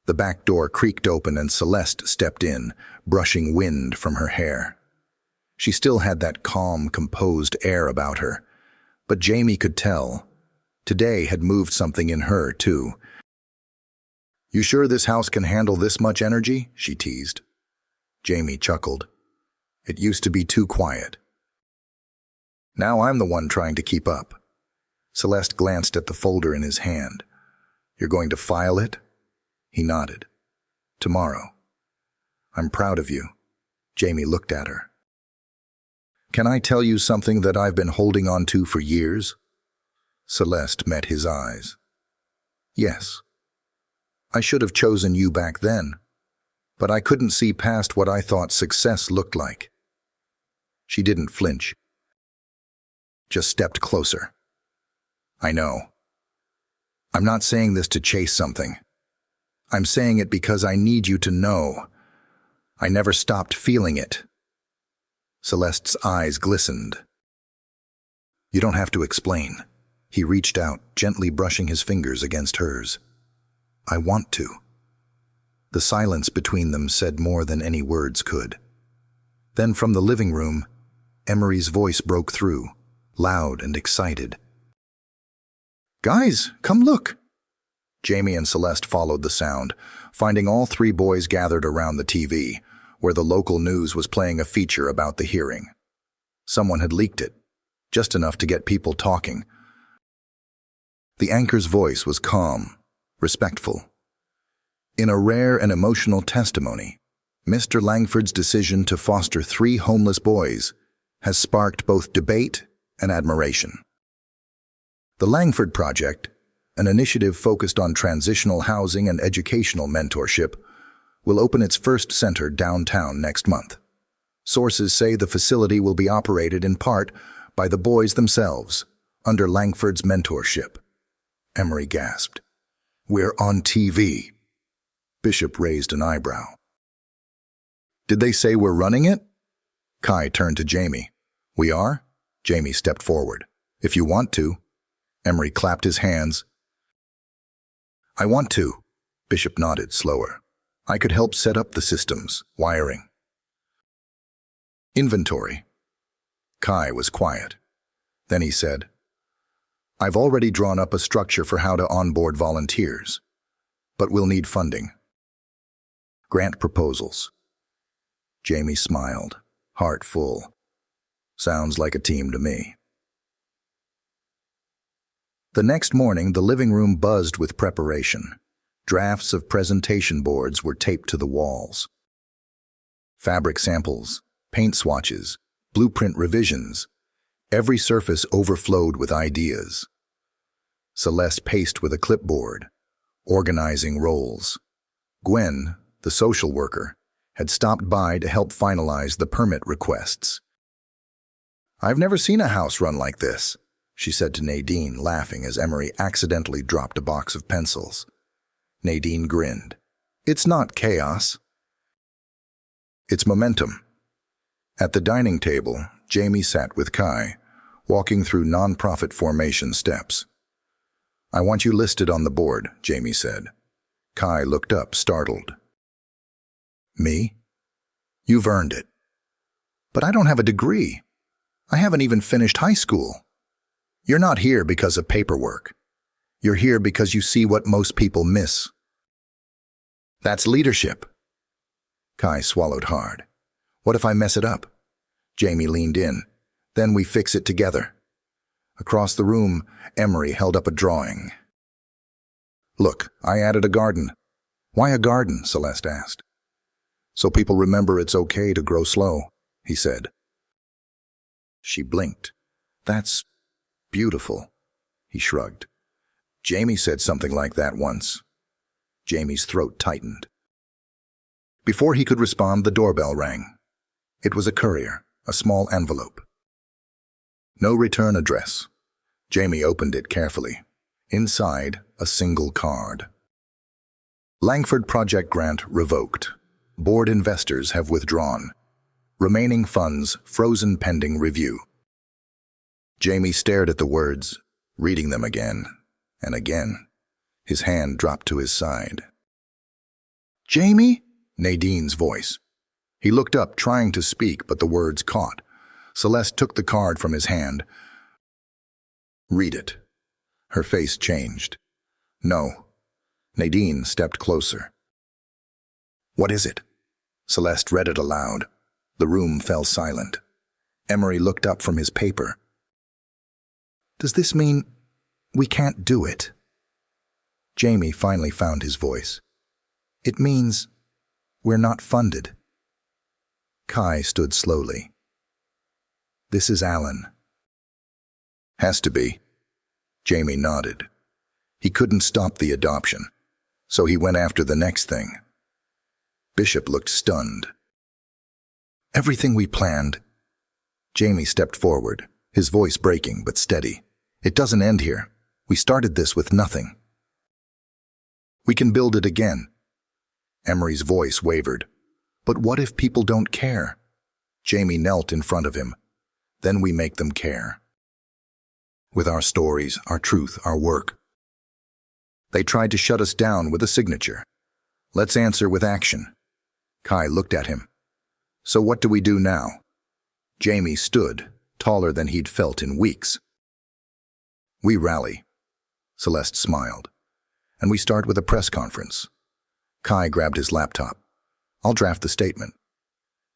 The back door creaked open and Celeste stepped in, brushing wind from her hair. She still had that calm, composed air about her, but Jamie could tell. Today had moved something in her, too. "You sure this house can handle this much energy?" she teased. Jamie chuckled. "It used to be too quiet. Now I'm the one trying to keep up." Celeste glanced at the folder in his hand. "You're going to file it?" He nodded. "Tomorrow." "I'm proud of you." Jamie looked at her. "Can I tell you something that I've been holding on to for years?" Celeste met his eyes. "Yes. I should have chosen you back then, but I couldn't see past what I thought success looked like." She didn't flinch. Just stepped closer. "I know. I'm not saying this to chase something. I'm saying it because I need you to know. I never stopped feeling it." Celeste's eyes glistened. "You don't have to explain." He reached out, gently brushing his fingers against hers. "I want to." The silence between them said more than any words could. Then from the living room, Emery's voice broke through, loud and excited. "Guys, come look." Jamie and Celeste followed the sound, finding all 3 boys gathered around the TV, where the local news was playing a feature about the hearing. Someone had leaked it, just enough to get people talking. The anchor's voice was calm, respectful. In a rare and emotional testimony, Mr. Langford's decision to foster 3 homeless boys has sparked both debate and admiration. The Langford Project, an initiative focused on transitional housing and educational mentorship, will open its first center downtown next month. Sources say the facility will be operated in part by the boys themselves, under Langford's mentorship. Emery gasped. "We're on TV." Bishop raised an eyebrow. "Did they say we're running it?" Kai turned to Jamie. "We are?" Jamie stepped forward. "If you want to." Emery clapped his hands. "I want to." Bishop nodded slower. "I could help set up the systems, wiring." Inventory. Kai was quiet. Then he said, "I've already drawn up a structure for how to onboard volunteers, but we'll need funding." Grant proposals. Jamie smiled, heart full. "Sounds like a team to me." The next morning, the living room buzzed with preparation. Drafts of presentation boards were taped to the walls. Fabric samples, paint swatches, blueprint revisions. Every surface overflowed with ideas. Celeste paced with a clipboard, organizing roles. Gwen, the social worker, had stopped by to help finalize the permit requests. "I've never seen a house run like this," she said to Nadine, laughing as Emery accidentally dropped a box of pencils. Nadine grinned. "It's not chaos. It's momentum." At the dining table, Jamie sat with Kai, walking through nonprofit formation steps. "I want you listed on the board," Jamie said. Kai looked up, startled. "Me? You've earned it." "But I don't have a degree. I haven't even finished high school." "You're not here because of paperwork. You're here because you see what most people miss. That's leadership." Kai swallowed hard. "What if I mess it up?" Jamie leaned in. "Then we fix it together." Across the room, Emery held up a drawing. "Look, I added a garden." "Why a garden?" Celeste asked. "So people remember it's okay to grow slow," he said. She blinked. "That's beautiful." He shrugged. "Jamie said something like that once." Jamie's throat tightened. Before he could respond, the doorbell rang. It was a courier, a small envelope. "No return address." Jamie opened it carefully. Inside, a single card. "Langford Project Grant revoked. Board investors have withdrawn. Remaining funds frozen pending review." Jamie stared at the words, reading them again and again. His hand dropped to his side. "Jamie?" Nadine's voice. He looked up, trying to speak, but the words caught. Celeste took the card from his hand. "Read it." Her face changed. "No." Nadine stepped closer. "What is it?" Celeste read it aloud. The room fell silent. Emery looked up from his paper. "Does this mean we can't do it?" Jamie finally found his voice. "It means we're not funded." Kai stood slowly. "This is Alan." "Has to be." Jamie nodded. He couldn't stop the adoption, so he went after the next thing. Bishop looked stunned. "Everything we planned." Jamie stepped forward, his voice breaking but steady. "It doesn't end here. We started this with nothing. We can build it again." Emery's voice wavered. "But what if people don't care?" Jamie knelt in front of him. "Then we make them care. With our stories, our truth, our work. They tried to shut us down with a signature. Let's answer with action." Kai looked at him. "So what do we do now?" Jamie stood, taller than he'd felt in weeks. "We rally." Celeste smiled. "And we start with a press conference." Kai grabbed his laptop. "I'll draft the statement."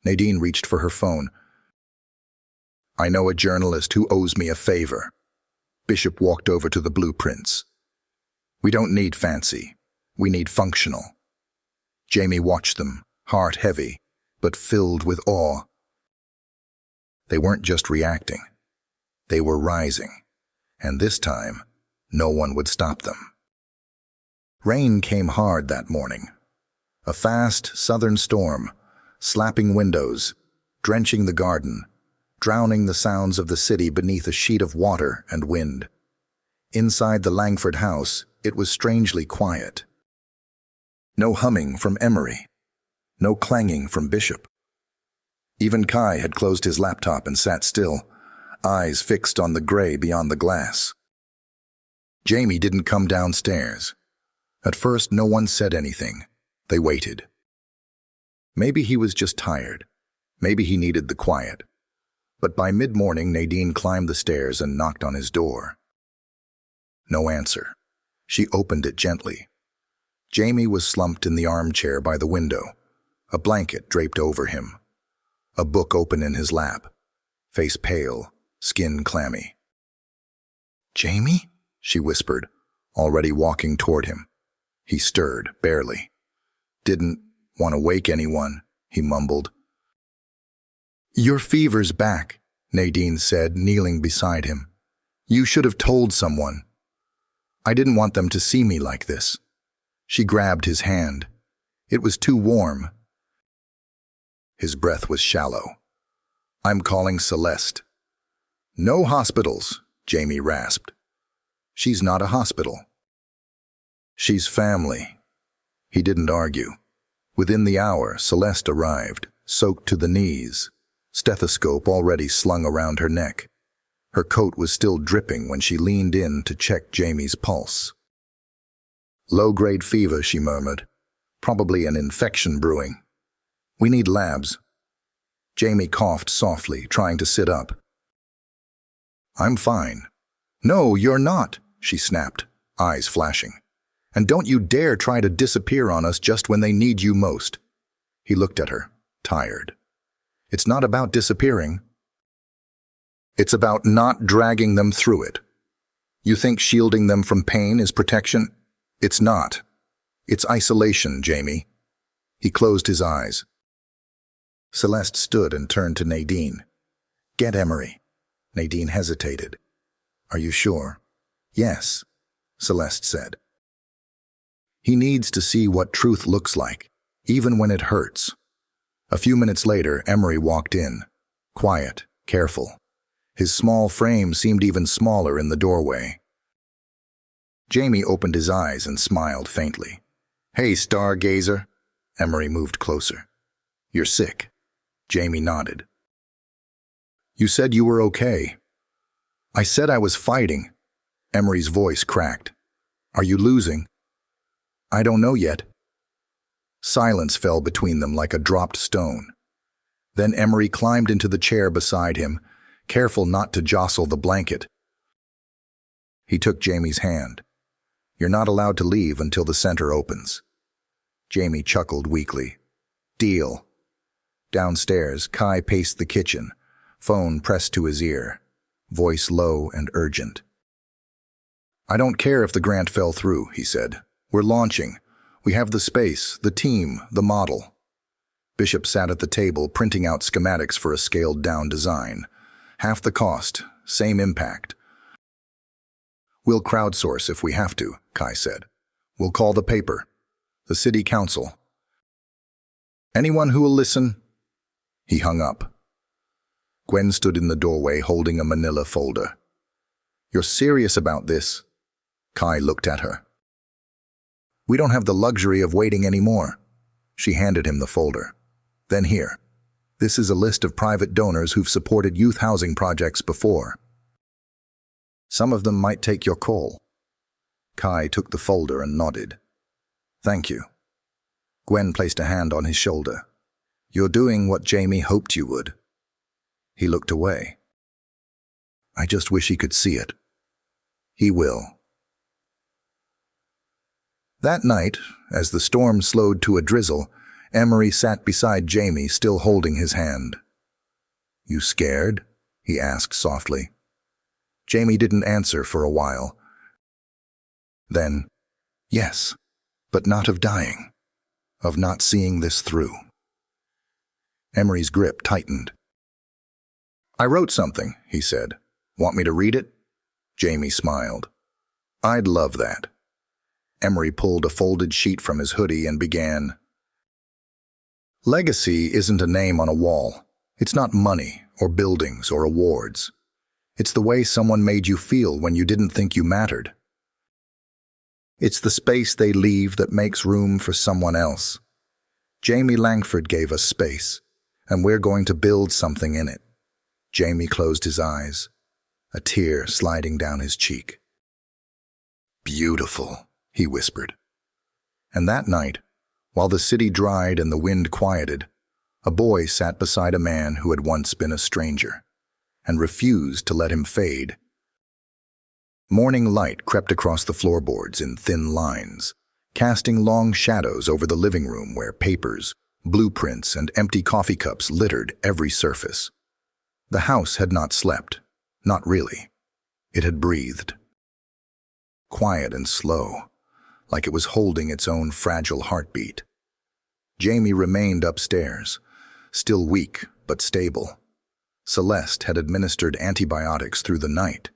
Nadine reached for her phone. "I know a journalist who owes me a favor." Bishop walked over to the blueprints. We don't need fancy. We need functional. Jamie watched them, heart heavy, but filled with awe. They weren't just reacting. They were rising, and this time, no one would stop them. Rain came hard that morning. A fast southern storm, slapping windows, drenching the garden, drowning the sounds of the city beneath a sheet of water and wind. Inside the Langford house, it was strangely quiet. No humming from Emery. No clanging from Bishop. Even Kai had closed his laptop and sat still, eyes fixed on the gray beyond the glass. Jamie didn't come downstairs. At first, no one said anything. They waited. Maybe he was just tired. Maybe he needed the quiet. But by mid-morning, Nadine climbed the stairs and knocked on his door. No answer. She opened it gently. Jamie was slumped in the armchair by the window, a blanket draped over him, a book open in his lap, face pale, skin clammy. "Jamie?" she whispered, already walking toward him. He stirred, barely. "Didn't want to wake anyone," he mumbled. "Your fever's back," Nadine said, kneeling beside him. "You should have told someone. I didn't want them to see me like this." She grabbed his hand. It was too warm. His breath was shallow. "I'm calling Celeste." "No hospitals," Jamie rasped. "She's not a hospital. She's family." He didn't argue. Within the hour, Celeste arrived, soaked to the knees, stethoscope already slung around her neck. Her coat was still dripping when she leaned in to check Jamie's pulse. "Low-grade fever," she murmured. "Probably an infection brewing. We need labs." Jamie coughed softly, trying to sit up. "I'm fine." "No, you're not," she snapped, eyes flashing. "And don't you dare try to disappear on us just when they need you most." He looked at her, tired. "It's not about disappearing. It's about not dragging them through it. You think shielding them from pain is protection? It's not. It's isolation, Jamie." He closed his eyes. Celeste stood and turned to Nadine. "Get Emery." Nadine hesitated. "Are you sure?" "Yes," Celeste said. "He needs to see what truth looks like, even when it hurts." A few minutes later, Emery walked in, quiet, careful. His small frame seemed even smaller in the doorway. Jamie opened his eyes and smiled faintly. "Hey, stargazer." Emery moved closer. "You're sick." Jamie nodded. "You said you were okay." "I said I was fighting." Emery's voice cracked. "Are you losing?" "I don't know yet." Silence fell between them like a dropped stone. Then Emery climbed into the chair beside him, careful not to jostle the blanket. He took Jamie's hand. "You're not allowed to leave until the center opens." Jamie chuckled weakly. "Deal." Downstairs, Kai paced the kitchen, phone pressed to his ear, voice low and urgent. "I don't care if the grant fell through," he said. "We're launching. We have the space, the team, the model." Bishop sat at the table printing out schematics for a scaled-down design. "Half the cost, same impact." "We'll crowdsource if we have to," Kai said. "We'll call the paper, the city council. Anyone who will listen?" He hung up. Gwen stood in the doorway holding a manila folder. "You're serious about this?" Kai looked at her. "We don't have the luxury of waiting anymore." She handed him the folder. "Then here. This is a list of private donors who've supported youth housing projects before. Some of them might take your call." Kai took the folder and nodded. "Thank you." Gwen placed a hand on his shoulder. "You're doing what Jamie hoped you would." He looked away. "I just wish he could see it." "He will." That night, as the storm slowed to a drizzle, Emery sat beside Jamie, still holding his hand. "You scared?" he asked softly. Jamie didn't answer for a while. Then, Yes, but not of dying, of not seeing this through. Emery's grip tightened. I wrote something, he said. Want me to read it? Jamie smiled. I'd love that. Emery pulled a folded sheet from his hoodie and began. Legacy isn't a name on a wall. It's not money or buildings or awards. It's the way someone made you feel when you didn't think you mattered. It's the space they leave that makes room for someone else. Jamie Langford gave us space, and we're going to build something in it. Jamie closed his eyes, a tear sliding down his cheek. Beautiful, he whispered. And that night, while the city dried and the wind quieted, a boy sat beside a man who had once been a stranger, and refused to let him fade. Morning light crept across the floorboards in thin lines, casting long shadows over the living room where papers, blueprints, and empty coffee cups littered every surface. The house had not slept, not really. It had breathed. Quiet and slow, like it was holding its own fragile heartbeat. Jamie remained upstairs, still weak but stable. Celeste had administered antibiotics through the night,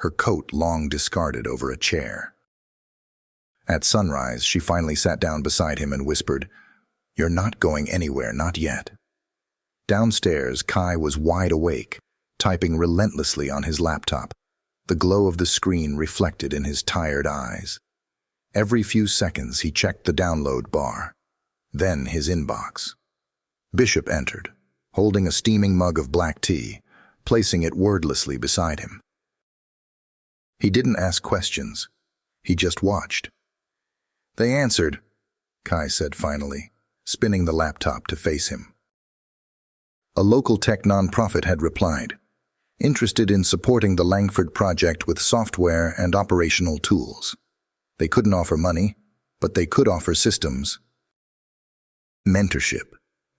her coat long discarded over a chair. At sunrise, she finally sat down beside him and whispered, You're not going anywhere, not yet. Downstairs, Kai was wide awake, typing relentlessly on his laptop, the glow of the screen reflected in his tired eyes. Every few seconds, he checked the download bar, then his inbox. Bishop entered, holding a steaming mug of black tea, placing it wordlessly beside him. He didn't ask questions. He just watched. They answered, Kai said finally, spinning the laptop to face him. A local tech nonprofit had replied, interested in supporting the Langford project with software and operational tools. They couldn't offer money, but they could offer systems. Mentorship,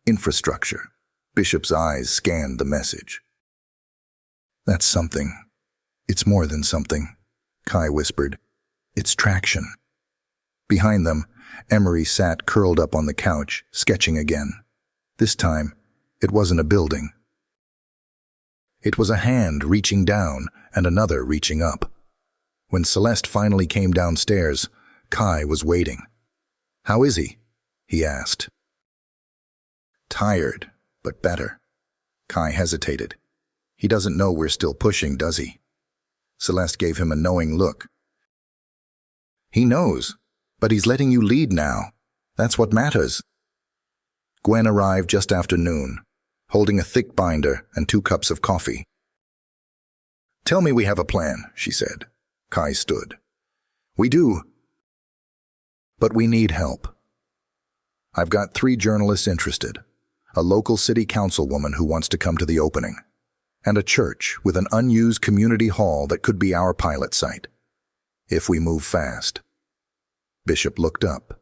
infrastructure. Bishop's eyes scanned the message. That's something. It's more than something, Kai whispered. It's traction. Behind them, Emery sat curled up on the couch, sketching again. This time, it wasn't a building. It was a hand reaching down and another reaching up. When Celeste finally came downstairs, Kai was waiting. How is he? He asked. Tired, but better. Kai hesitated. He doesn't know we're still pushing, does he? Celeste gave him a knowing look. He knows, but he's letting you lead now. That's what matters. Gwen arrived just after noon, holding a thick binder and 2 cups of coffee. Tell me we have a plan, she said. Kai stood. We do. But we need help. I've got 3 journalists interested, a local city councilwoman who wants to come to the opening, and a church with an unused community hall that could be our pilot site, if we move fast. Bishop looked up.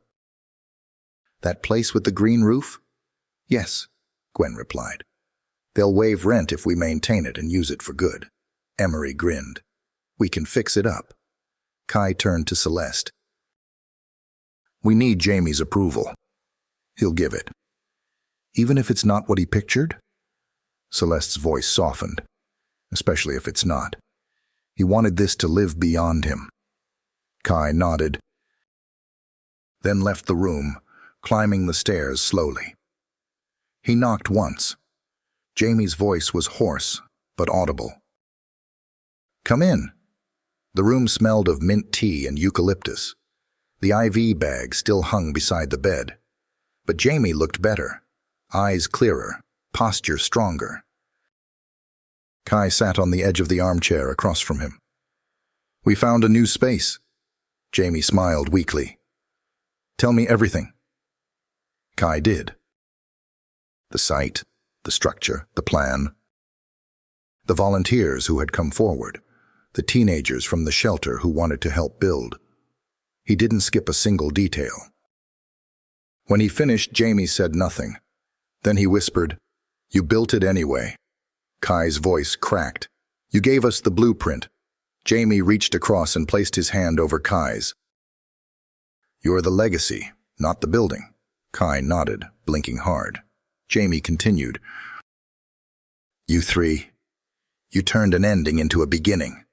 That place with the green roof? Yes, Gwen replied. They'll waive rent if we maintain it and use it for good. Emery grinned. We can fix it up. Kai turned to Celeste. We need Jamie's approval. He'll give it. Even if it's not what he pictured? Celeste's voice softened, especially if it's not. He wanted this to live beyond him. Kai nodded, then left the room, climbing the stairs slowly. He knocked once. Jamie's voice was hoarse, but audible. Come in. The room smelled of mint tea and eucalyptus. The IV bag still hung beside the bed. But Jamie looked better, eyes clearer, posture stronger. Kai sat on the edge of the armchair across from him. We found a new space. Jamie smiled weakly. Tell me everything. Kai did. The site, the structure, the plan. The volunteers who had come forward. The teenagers from the shelter who wanted to help build. He didn't skip a single detail. When he finished, Jamie said nothing. Then he whispered, You built it anyway. Kai's voice cracked. You gave us the blueprint. Jamie reached across and placed his hand over Kai's. You're the legacy, not the building. Kai nodded, blinking hard. Jamie continued. You three, you turned an ending into a beginning.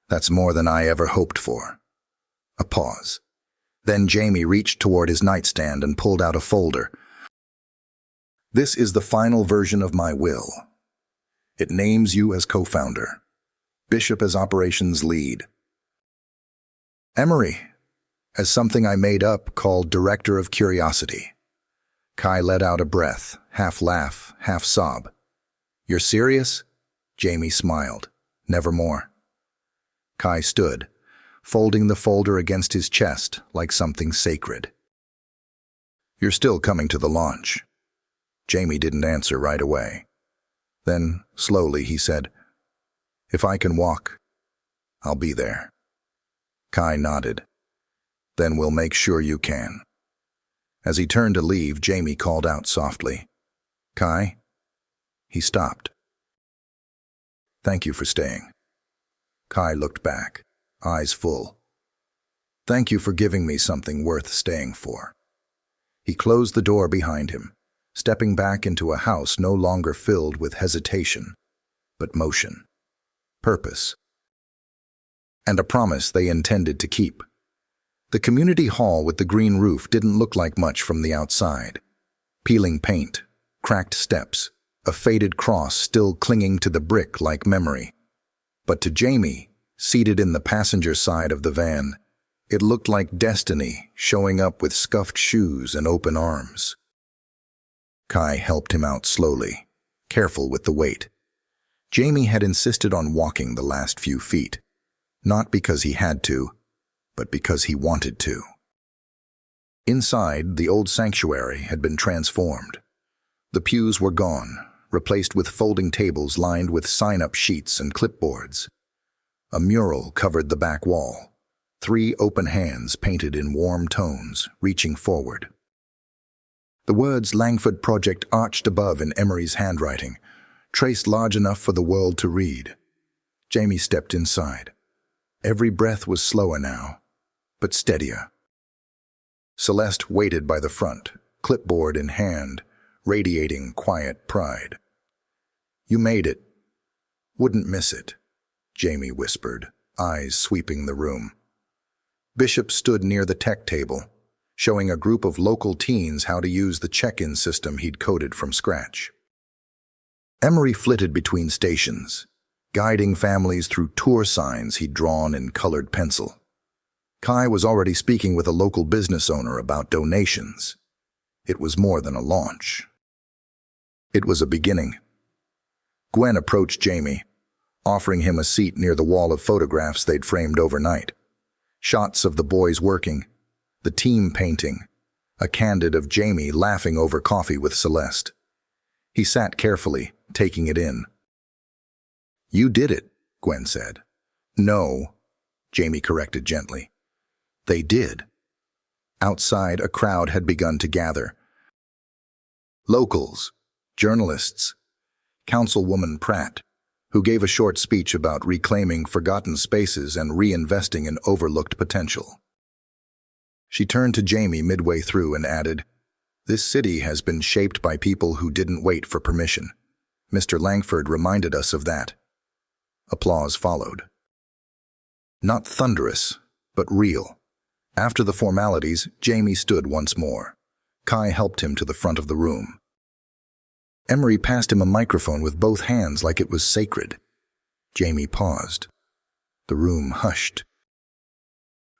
That's more than I ever hoped for. A pause. Then Jamie reached toward his nightstand and pulled out a folder. This is the final version of my will. It names you as co-founder, Bishop as operations lead, Emery as something I made up called Director of Curiosity. Kai let out a breath, half laugh, half sob. You're serious? Jamie smiled. Nevermore. Kai stood, folding the folder against his chest like something sacred. You're still coming to the launch. Jamie didn't answer right away. Then, slowly, he said, If I can walk, I'll be there. Kai nodded. Then we'll make sure you can. As he turned to leave, Jamie called out softly, Kai? He stopped. Thank you for staying. Kai looked back, eyes full. Thank you for giving me something worth staying for. He closed the door behind him, stepping back into a house no longer filled with hesitation, but motion, purpose, and a promise they intended to keep. The community hall with the green roof didn't look like much from the outside. Peeling paint, cracked steps, a faded cross still clinging to the brick like memory. But to Jamie, seated in the passenger side of the van, it looked like destiny showing up with scuffed shoes and open arms. Kai helped him out slowly, careful with the weight. Jamie had insisted on walking the last few feet, not because he had to, but because he wanted to. Inside, the old sanctuary had been transformed. The pews were gone, replaced with folding tables lined with sign-up sheets and clipboards. A mural covered the back wall, 3 open hands painted in warm tones, reaching forward. The words Langford Project arched above in Emery's handwriting, traced large enough for the world to read. Jamie stepped inside. Every breath was slower now, but steadier. Celeste waited by the front, clipboard in hand, radiating quiet pride. You made it. Wouldn't miss it, Jamie whispered, eyes sweeping the room. Bishop stood near the tech table, showing a group of local teens how to use the check-in system he'd coded from scratch. Emery flitted between stations, guiding families through tour signs he'd drawn in colored pencil. Kai was already speaking with a local business owner about donations. It was more than a launch. It was a beginning. Gwen approached Jamie, offering him a seat near the wall of photographs they'd framed overnight. Shots of the boys working, the team painting, a candid of Jamie laughing over coffee with Celeste. He sat carefully, taking it in. You did it, Gwen said. No, Jamie corrected gently. They did. Outside, a crowd had begun to gather. Locals, journalists, Councilwoman Pratt, who gave a short speech about reclaiming forgotten spaces and reinvesting in overlooked potential. She turned to Jamie midway through and added, This city has been shaped by people who didn't wait for permission. Mr. Langford reminded us of that. Applause followed. Not thunderous, but real. After the formalities, Jamie stood once more. Kai helped him to the front of the room. Emery passed him a microphone with both hands like it was sacred. Jamie paused. The room hushed.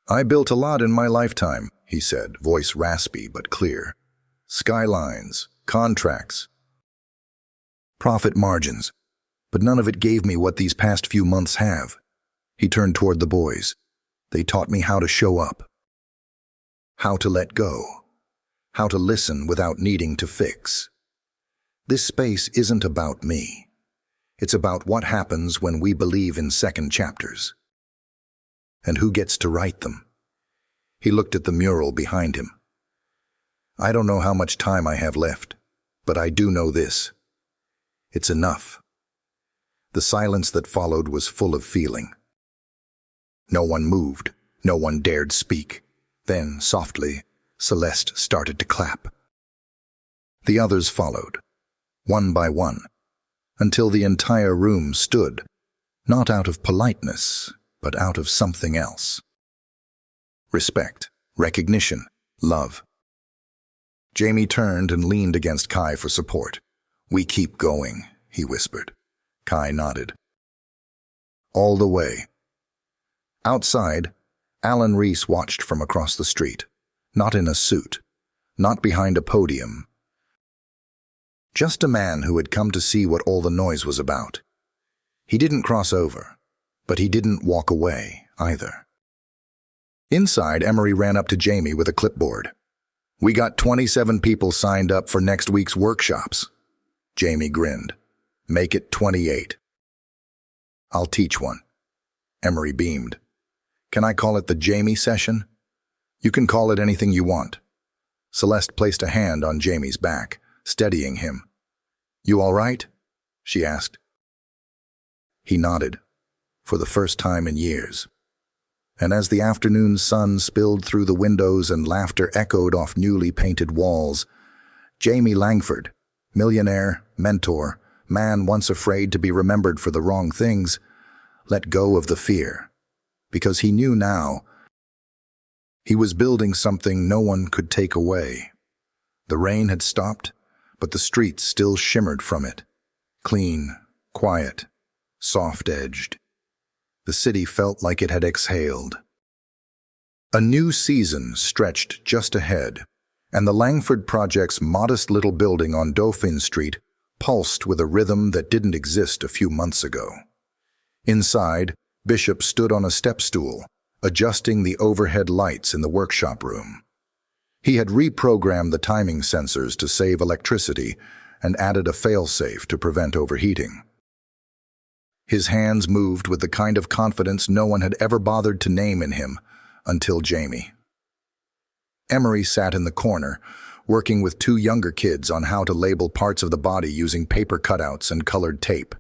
I built a lot in my lifetime, he said, voice raspy but clear. Skylines, contracts, profit margins. But none of it gave me what these past few months have. He turned toward the boys. They taught me how to show up, how to let go, how to listen without needing to fix. This space isn't about me. It's about what happens when we believe in second chapters. And who gets to write them? He looked at the mural behind him. I don't know how much time I have left, but I do know this. It's enough. The silence that followed was full of feeling. No one moved. No one dared speak. Then, softly, Celeste started to clap. The others followed, one by one, until the entire room stood, not out of politeness, but out of something else. Respect, recognition, love. Jamie turned and leaned against Kai for support. "We keep going," he whispered. Kai nodded. All the way. Outside, Alan Reese watched from across the street, not in a suit, not behind a podium. Just a man who had come to see what all the noise was about. He didn't cross over, but he didn't walk away either. Inside, Emery ran up to Jamie with a clipboard. "We got 27 people signed up for next week's workshops." Jamie grinned. "Make it 28. "I'll teach one." Emery beamed. "Can I call it the Jamie session?" "You can call it anything you want." Celeste placed a hand on Jamie's back, steadying him. "You all right?" she asked. He nodded, for the first time in years. And as the afternoon sun spilled through the windows and laughter echoed off newly painted walls, Jamie Langford, millionaire, mentor, man once afraid to be remembered for the wrong things, let go of the fear, because he knew now he was building something no one could take away. The rain had stopped, but the streets still shimmered from it, clean, quiet, soft-edged. The city felt like it had exhaled. A new season stretched just ahead, and the Langford Project's modest little building on Dauphin Street pulsed with a rhythm that didn't exist a few months ago. Inside, Bishop stood on a step stool, adjusting the overhead lights in the workshop room. He had reprogrammed the timing sensors to save electricity and added a failsafe to prevent overheating. His hands moved with the kind of confidence no one had ever bothered to name in him, until Jamie. Emery sat in the corner, working with two younger kids on how to label parts of the body using paper cutouts and colored tape.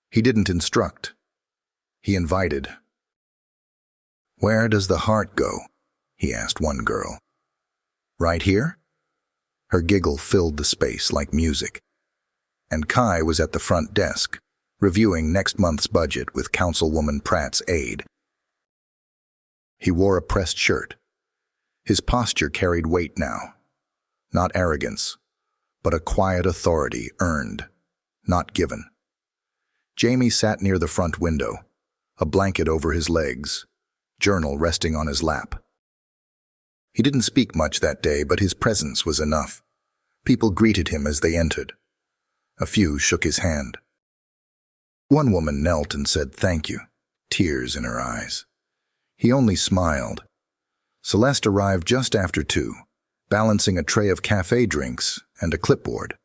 He didn't instruct. He invited. "Where does the heart go?" he asked one girl. "Right here?" Her giggle filled the space like music. And Kai was at the front desk, reviewing next month's budget with Councilwoman Pratt's aide. He wore a pressed shirt. His posture carried weight now. Not arrogance, but a quiet authority earned, not given. Jamie sat near the front window, a blanket over his legs, journal resting on his lap. He didn't speak much that day, but his presence was enough. People greeted him as they entered. A few shook his hand. One woman knelt and said thank you, tears in her eyes. He only smiled. Celeste arrived just after 2, balancing a tray of cafe drinks and a clipboard.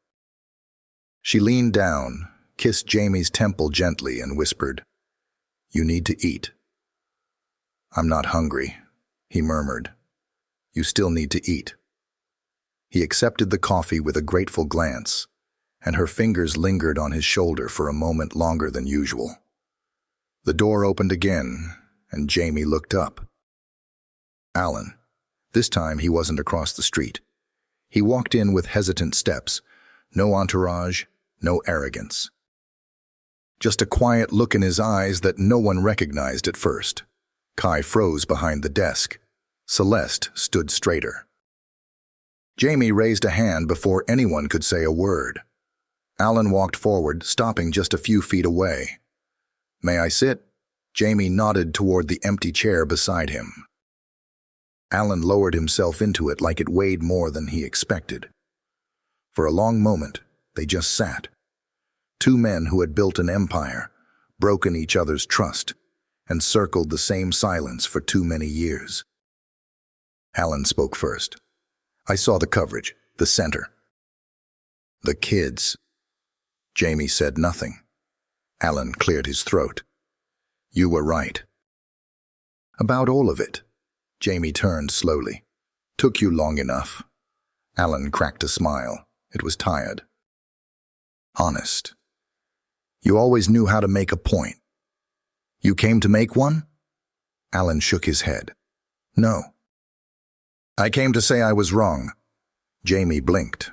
She leaned down, kissed Jamie's temple gently, and whispered, "You need to eat." "I'm not hungry," he murmured. "You still need to eat." He accepted the coffee with a grateful glance, and her fingers lingered on his shoulder for a moment longer than usual. The door opened again, and Jamie looked up. Alan. This time he wasn't across the street. He walked in with hesitant steps, no entourage, no arrogance. Just a quiet look in his eyes that no one recognized at first. Kai froze behind the desk. Celeste stood straighter. Jamie raised a hand before anyone could say a word. Alan walked forward, stopping just a few feet away. "May I sit?" Jamie nodded toward the empty chair beside him. Alan lowered himself into it like it weighed more than he expected. For a long moment, they just sat. Two men who had built an empire, broken each other's trust, and circled the same silence for too many years. Alan spoke first. "I saw the coverage, the center." "The kids." Jamie said nothing. Alan cleared his throat. "You were right." "About all of it." Jamie turned slowly. "Took you long enough." Alan cracked a smile. It was tired. "Honest. You always knew how to make a point." "You came to make one?" Alan shook his head. "No." I came to say I was wrong. Jamie blinked.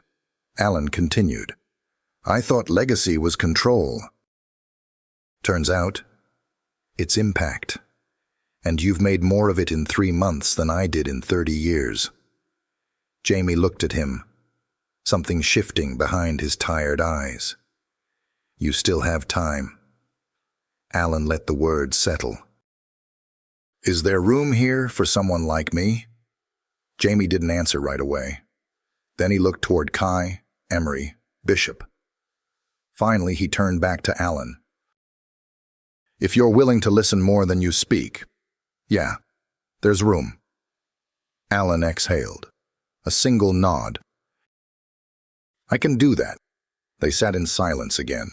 Alan continued. I thought legacy was control. Turns out, it's impact. And you've made more of it in 3 months than I did in 30 years. Jamie looked at him, something shifting behind his tired eyes. You still have time. Alan let the words settle. Is there room here for someone like me? Jamie didn't answer right away. Then he looked toward Kai, Emery, Bishop. Finally, he turned back to Alan. If you're willing to listen more than you speak, yeah, there's room. Alan exhaled. A single nod. I can do that. They sat in silence again.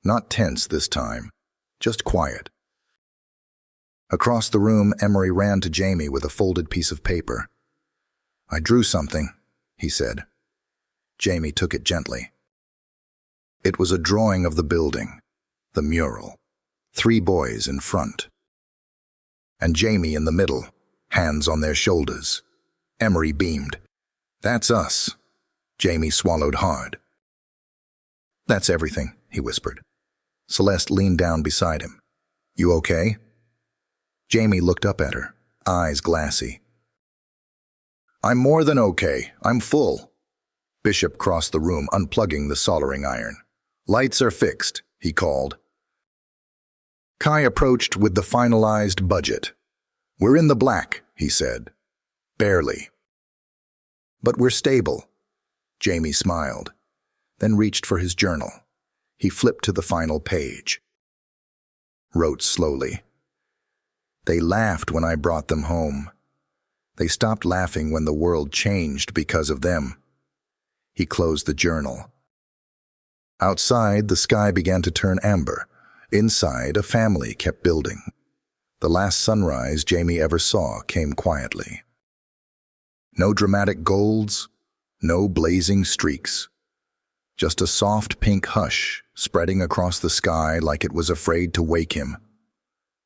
Not tense this time, just quiet. Across the room, Emery ran to Jamie with a folded piece of paper. I drew something, he said. Jamie took it gently. It was a drawing of the building, the mural, 3 boys in front. And Jamie in the middle, hands on their shoulders. Emery beamed. That's us. Jamie swallowed hard. That's everything, he whispered. Celeste leaned down beside him. You okay? Jamie looked up at her, eyes glassy. I'm more than okay. I'm full. Bishop crossed the room, unplugging the soldering iron. Lights are fixed, he called. Kai approached with the finalized budget. We're in the black, he said. Barely. But we're stable. Jamie smiled, then reached for his journal. He flipped to the final page. Wrote slowly. They laughed when I brought them home. They stopped laughing when the world changed because of them. He closed the journal. Outside, the sky began to turn amber. Inside, a family kept building. The last sunrise Jamie ever saw came quietly. No dramatic golds, no blazing streaks. Just a soft pink hush spreading across the sky like it was afraid to wake him.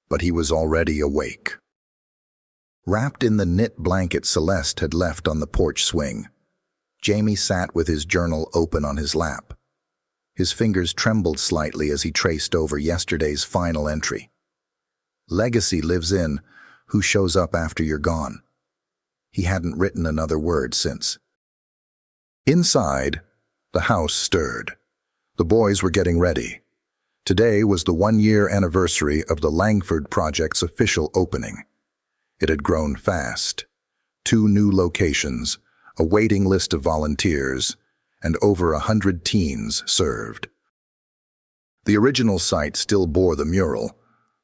But he was already awake. Wrapped in the knit blanket Celeste had left on the porch swing, Jamie sat with his journal open on his lap. His fingers trembled slightly as he traced over yesterday's final entry. Legacy lives in who shows up after you're gone. He hadn't written another word since. Inside, the house stirred. The boys were getting ready. Today was the 1-year anniversary of the Langford Project's official opening. It had grown fast. 2 new locations, a waiting list of volunteers, and over 100 teens served. The original site still bore the mural,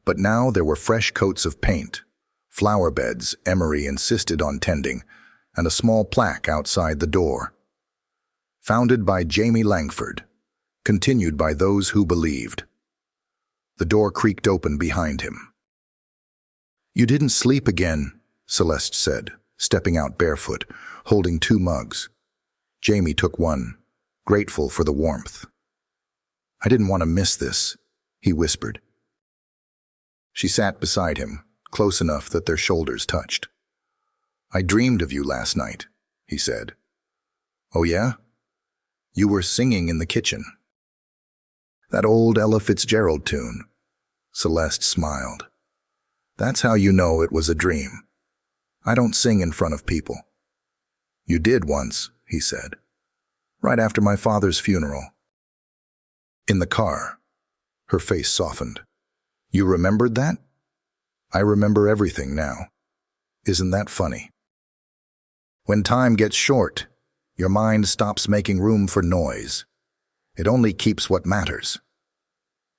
but now there were fresh coats of paint, flower beds Emery insisted on tending, and a small plaque outside the door. Founded by Jamie Langford, continued by those who believed. The door creaked open behind him. You didn't sleep again, Celeste said, stepping out barefoot, holding 2 mugs. Jamie took one, grateful for the warmth. I didn't want to miss this, he whispered. She sat beside him, close enough that their shoulders touched. I dreamed of you last night, he said. Oh yeah? You were singing in the kitchen. That old Ella Fitzgerald tune. Celeste smiled. That's how you know it was a dream. I don't sing in front of people. You did once, he said. Right after my father's funeral. In the car, her face softened. You remembered that? I remember everything now. Isn't that funny? When time gets short, your mind stops making room for noise. It only keeps what matters.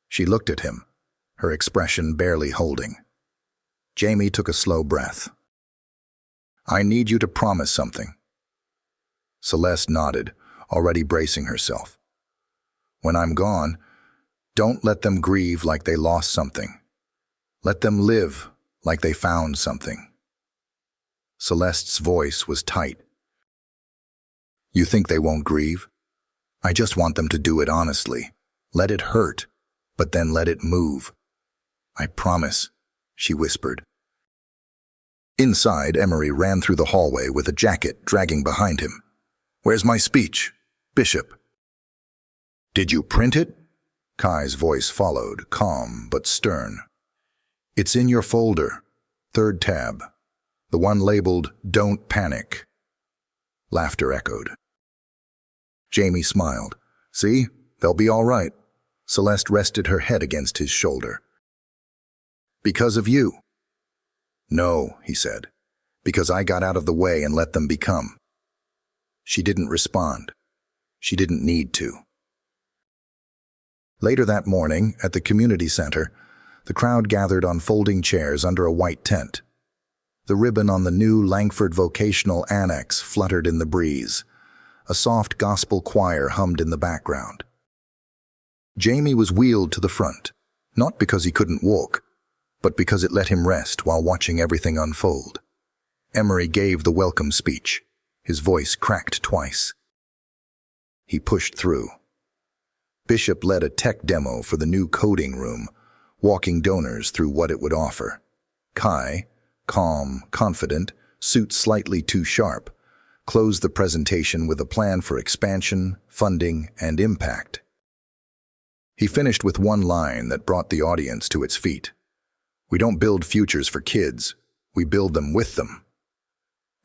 She looked at him, her expression barely holding. Jamie took a slow breath. I need you to promise something. Celeste nodded, already bracing herself. When I'm gone, don't let them grieve like they lost something. Let them live like they found something. Celeste's voice was tight. You think they won't grieve? I just want them to do it honestly. Let it hurt, but then let it move. I promise, she whispered. Inside, Emery ran through the hallway with a jacket dragging behind him. "Where's my speech? Bishop." "Did you print it?" Kai's voice followed, calm but stern. "It's in your folder. Third tab. The one labeled, 'Don't Panic.'" Laughter echoed. Jamie smiled. "See? They'll be all right." Celeste rested her head against his shoulder. "Because of you." "No," he said. "Because I got out of the way and let them become." She didn't respond. She didn't need to. Later that morning, at the community center, the crowd gathered on folding chairs under a white tent. The ribbon on the new Langford Vocational Annex fluttered in the breeze. A soft gospel choir hummed in the background. Jamie was wheeled to the front, not because he couldn't walk, but because it let him rest while watching everything unfold. Emery gave the welcome speech. His voice cracked twice. He pushed through. Bishop led a tech demo for the new coding room, walking donors through what it would offer. Kai, calm, confident, suit slightly too sharp, closed the presentation with a plan for expansion, funding, and impact. He finished with one line that brought the audience to its feet. "We don't build futures for kids, we build them with them."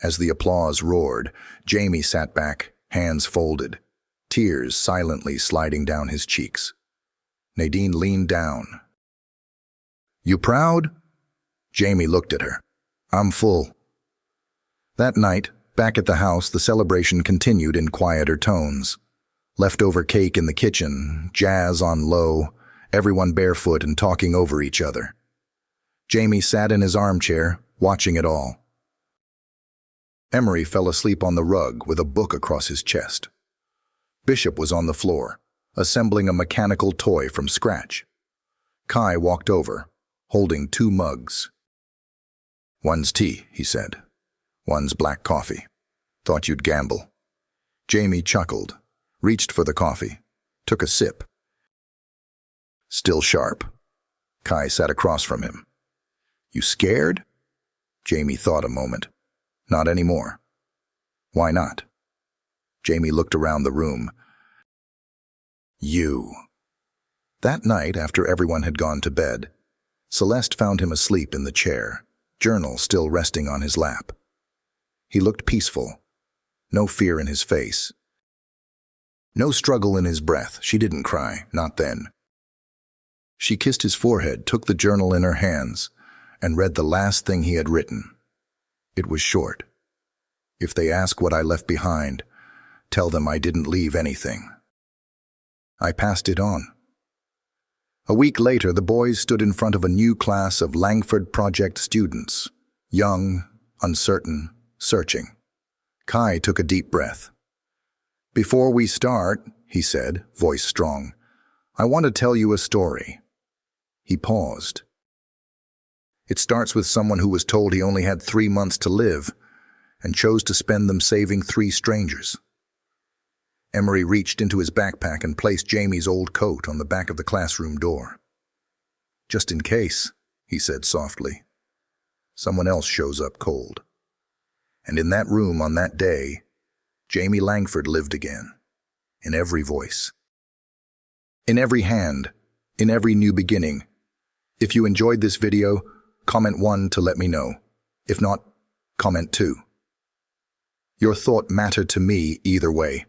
As the applause roared, Jamie sat back, hands folded, tears silently sliding down his cheeks. Nadine leaned down. "You proud?" Jamie looked at her. "I'm full." That night, back at the house, the celebration continued in quieter tones. Leftover cake in the kitchen, jazz on low, everyone barefoot and talking over each other. Jamie sat in his armchair, watching it all. Emery fell asleep on the rug with a book across his chest. Bishop was on the floor, assembling a mechanical toy from scratch. Kai walked over, holding 2 mugs. "One's tea," he said. "One's black coffee. Thought you'd gamble." Jamie chuckled, reached for the coffee, took a sip. "Still sharp." Kai sat across from him. "You scared?" Jamie thought a moment. "Not anymore." "Why not?" Jamie looked around the room. "You." That night, after everyone had gone to bed, Celeste found him asleep in the chair, journal still resting on his lap. He looked peaceful. No fear in his face. No struggle in his breath. She didn't cry, not then. She kissed his forehead, took the journal in her hands, and read the last thing he had written. It was short. "If they ask what I left behind, tell them I didn't leave anything. I passed it on." A week later, the boys stood in front of a new class of Langford Project students, young, uncertain, searching. Kai took a deep breath. "Before we start," he said, voice strong, "I want to tell you a story." He paused. It starts with someone who was told he only had 3 months to live and chose to spend them saving 3 strangers. Emery reached into his backpack and placed Jamie's old coat on the back of the classroom door. "Just in case," he said softly, "someone else shows up cold." And in that room on that day, Jamie Langford lived again, in every voice, in every hand, in every new beginning. If you enjoyed this video, comment 1 to let me know. If not, comment 2. Your thought mattered to me either way.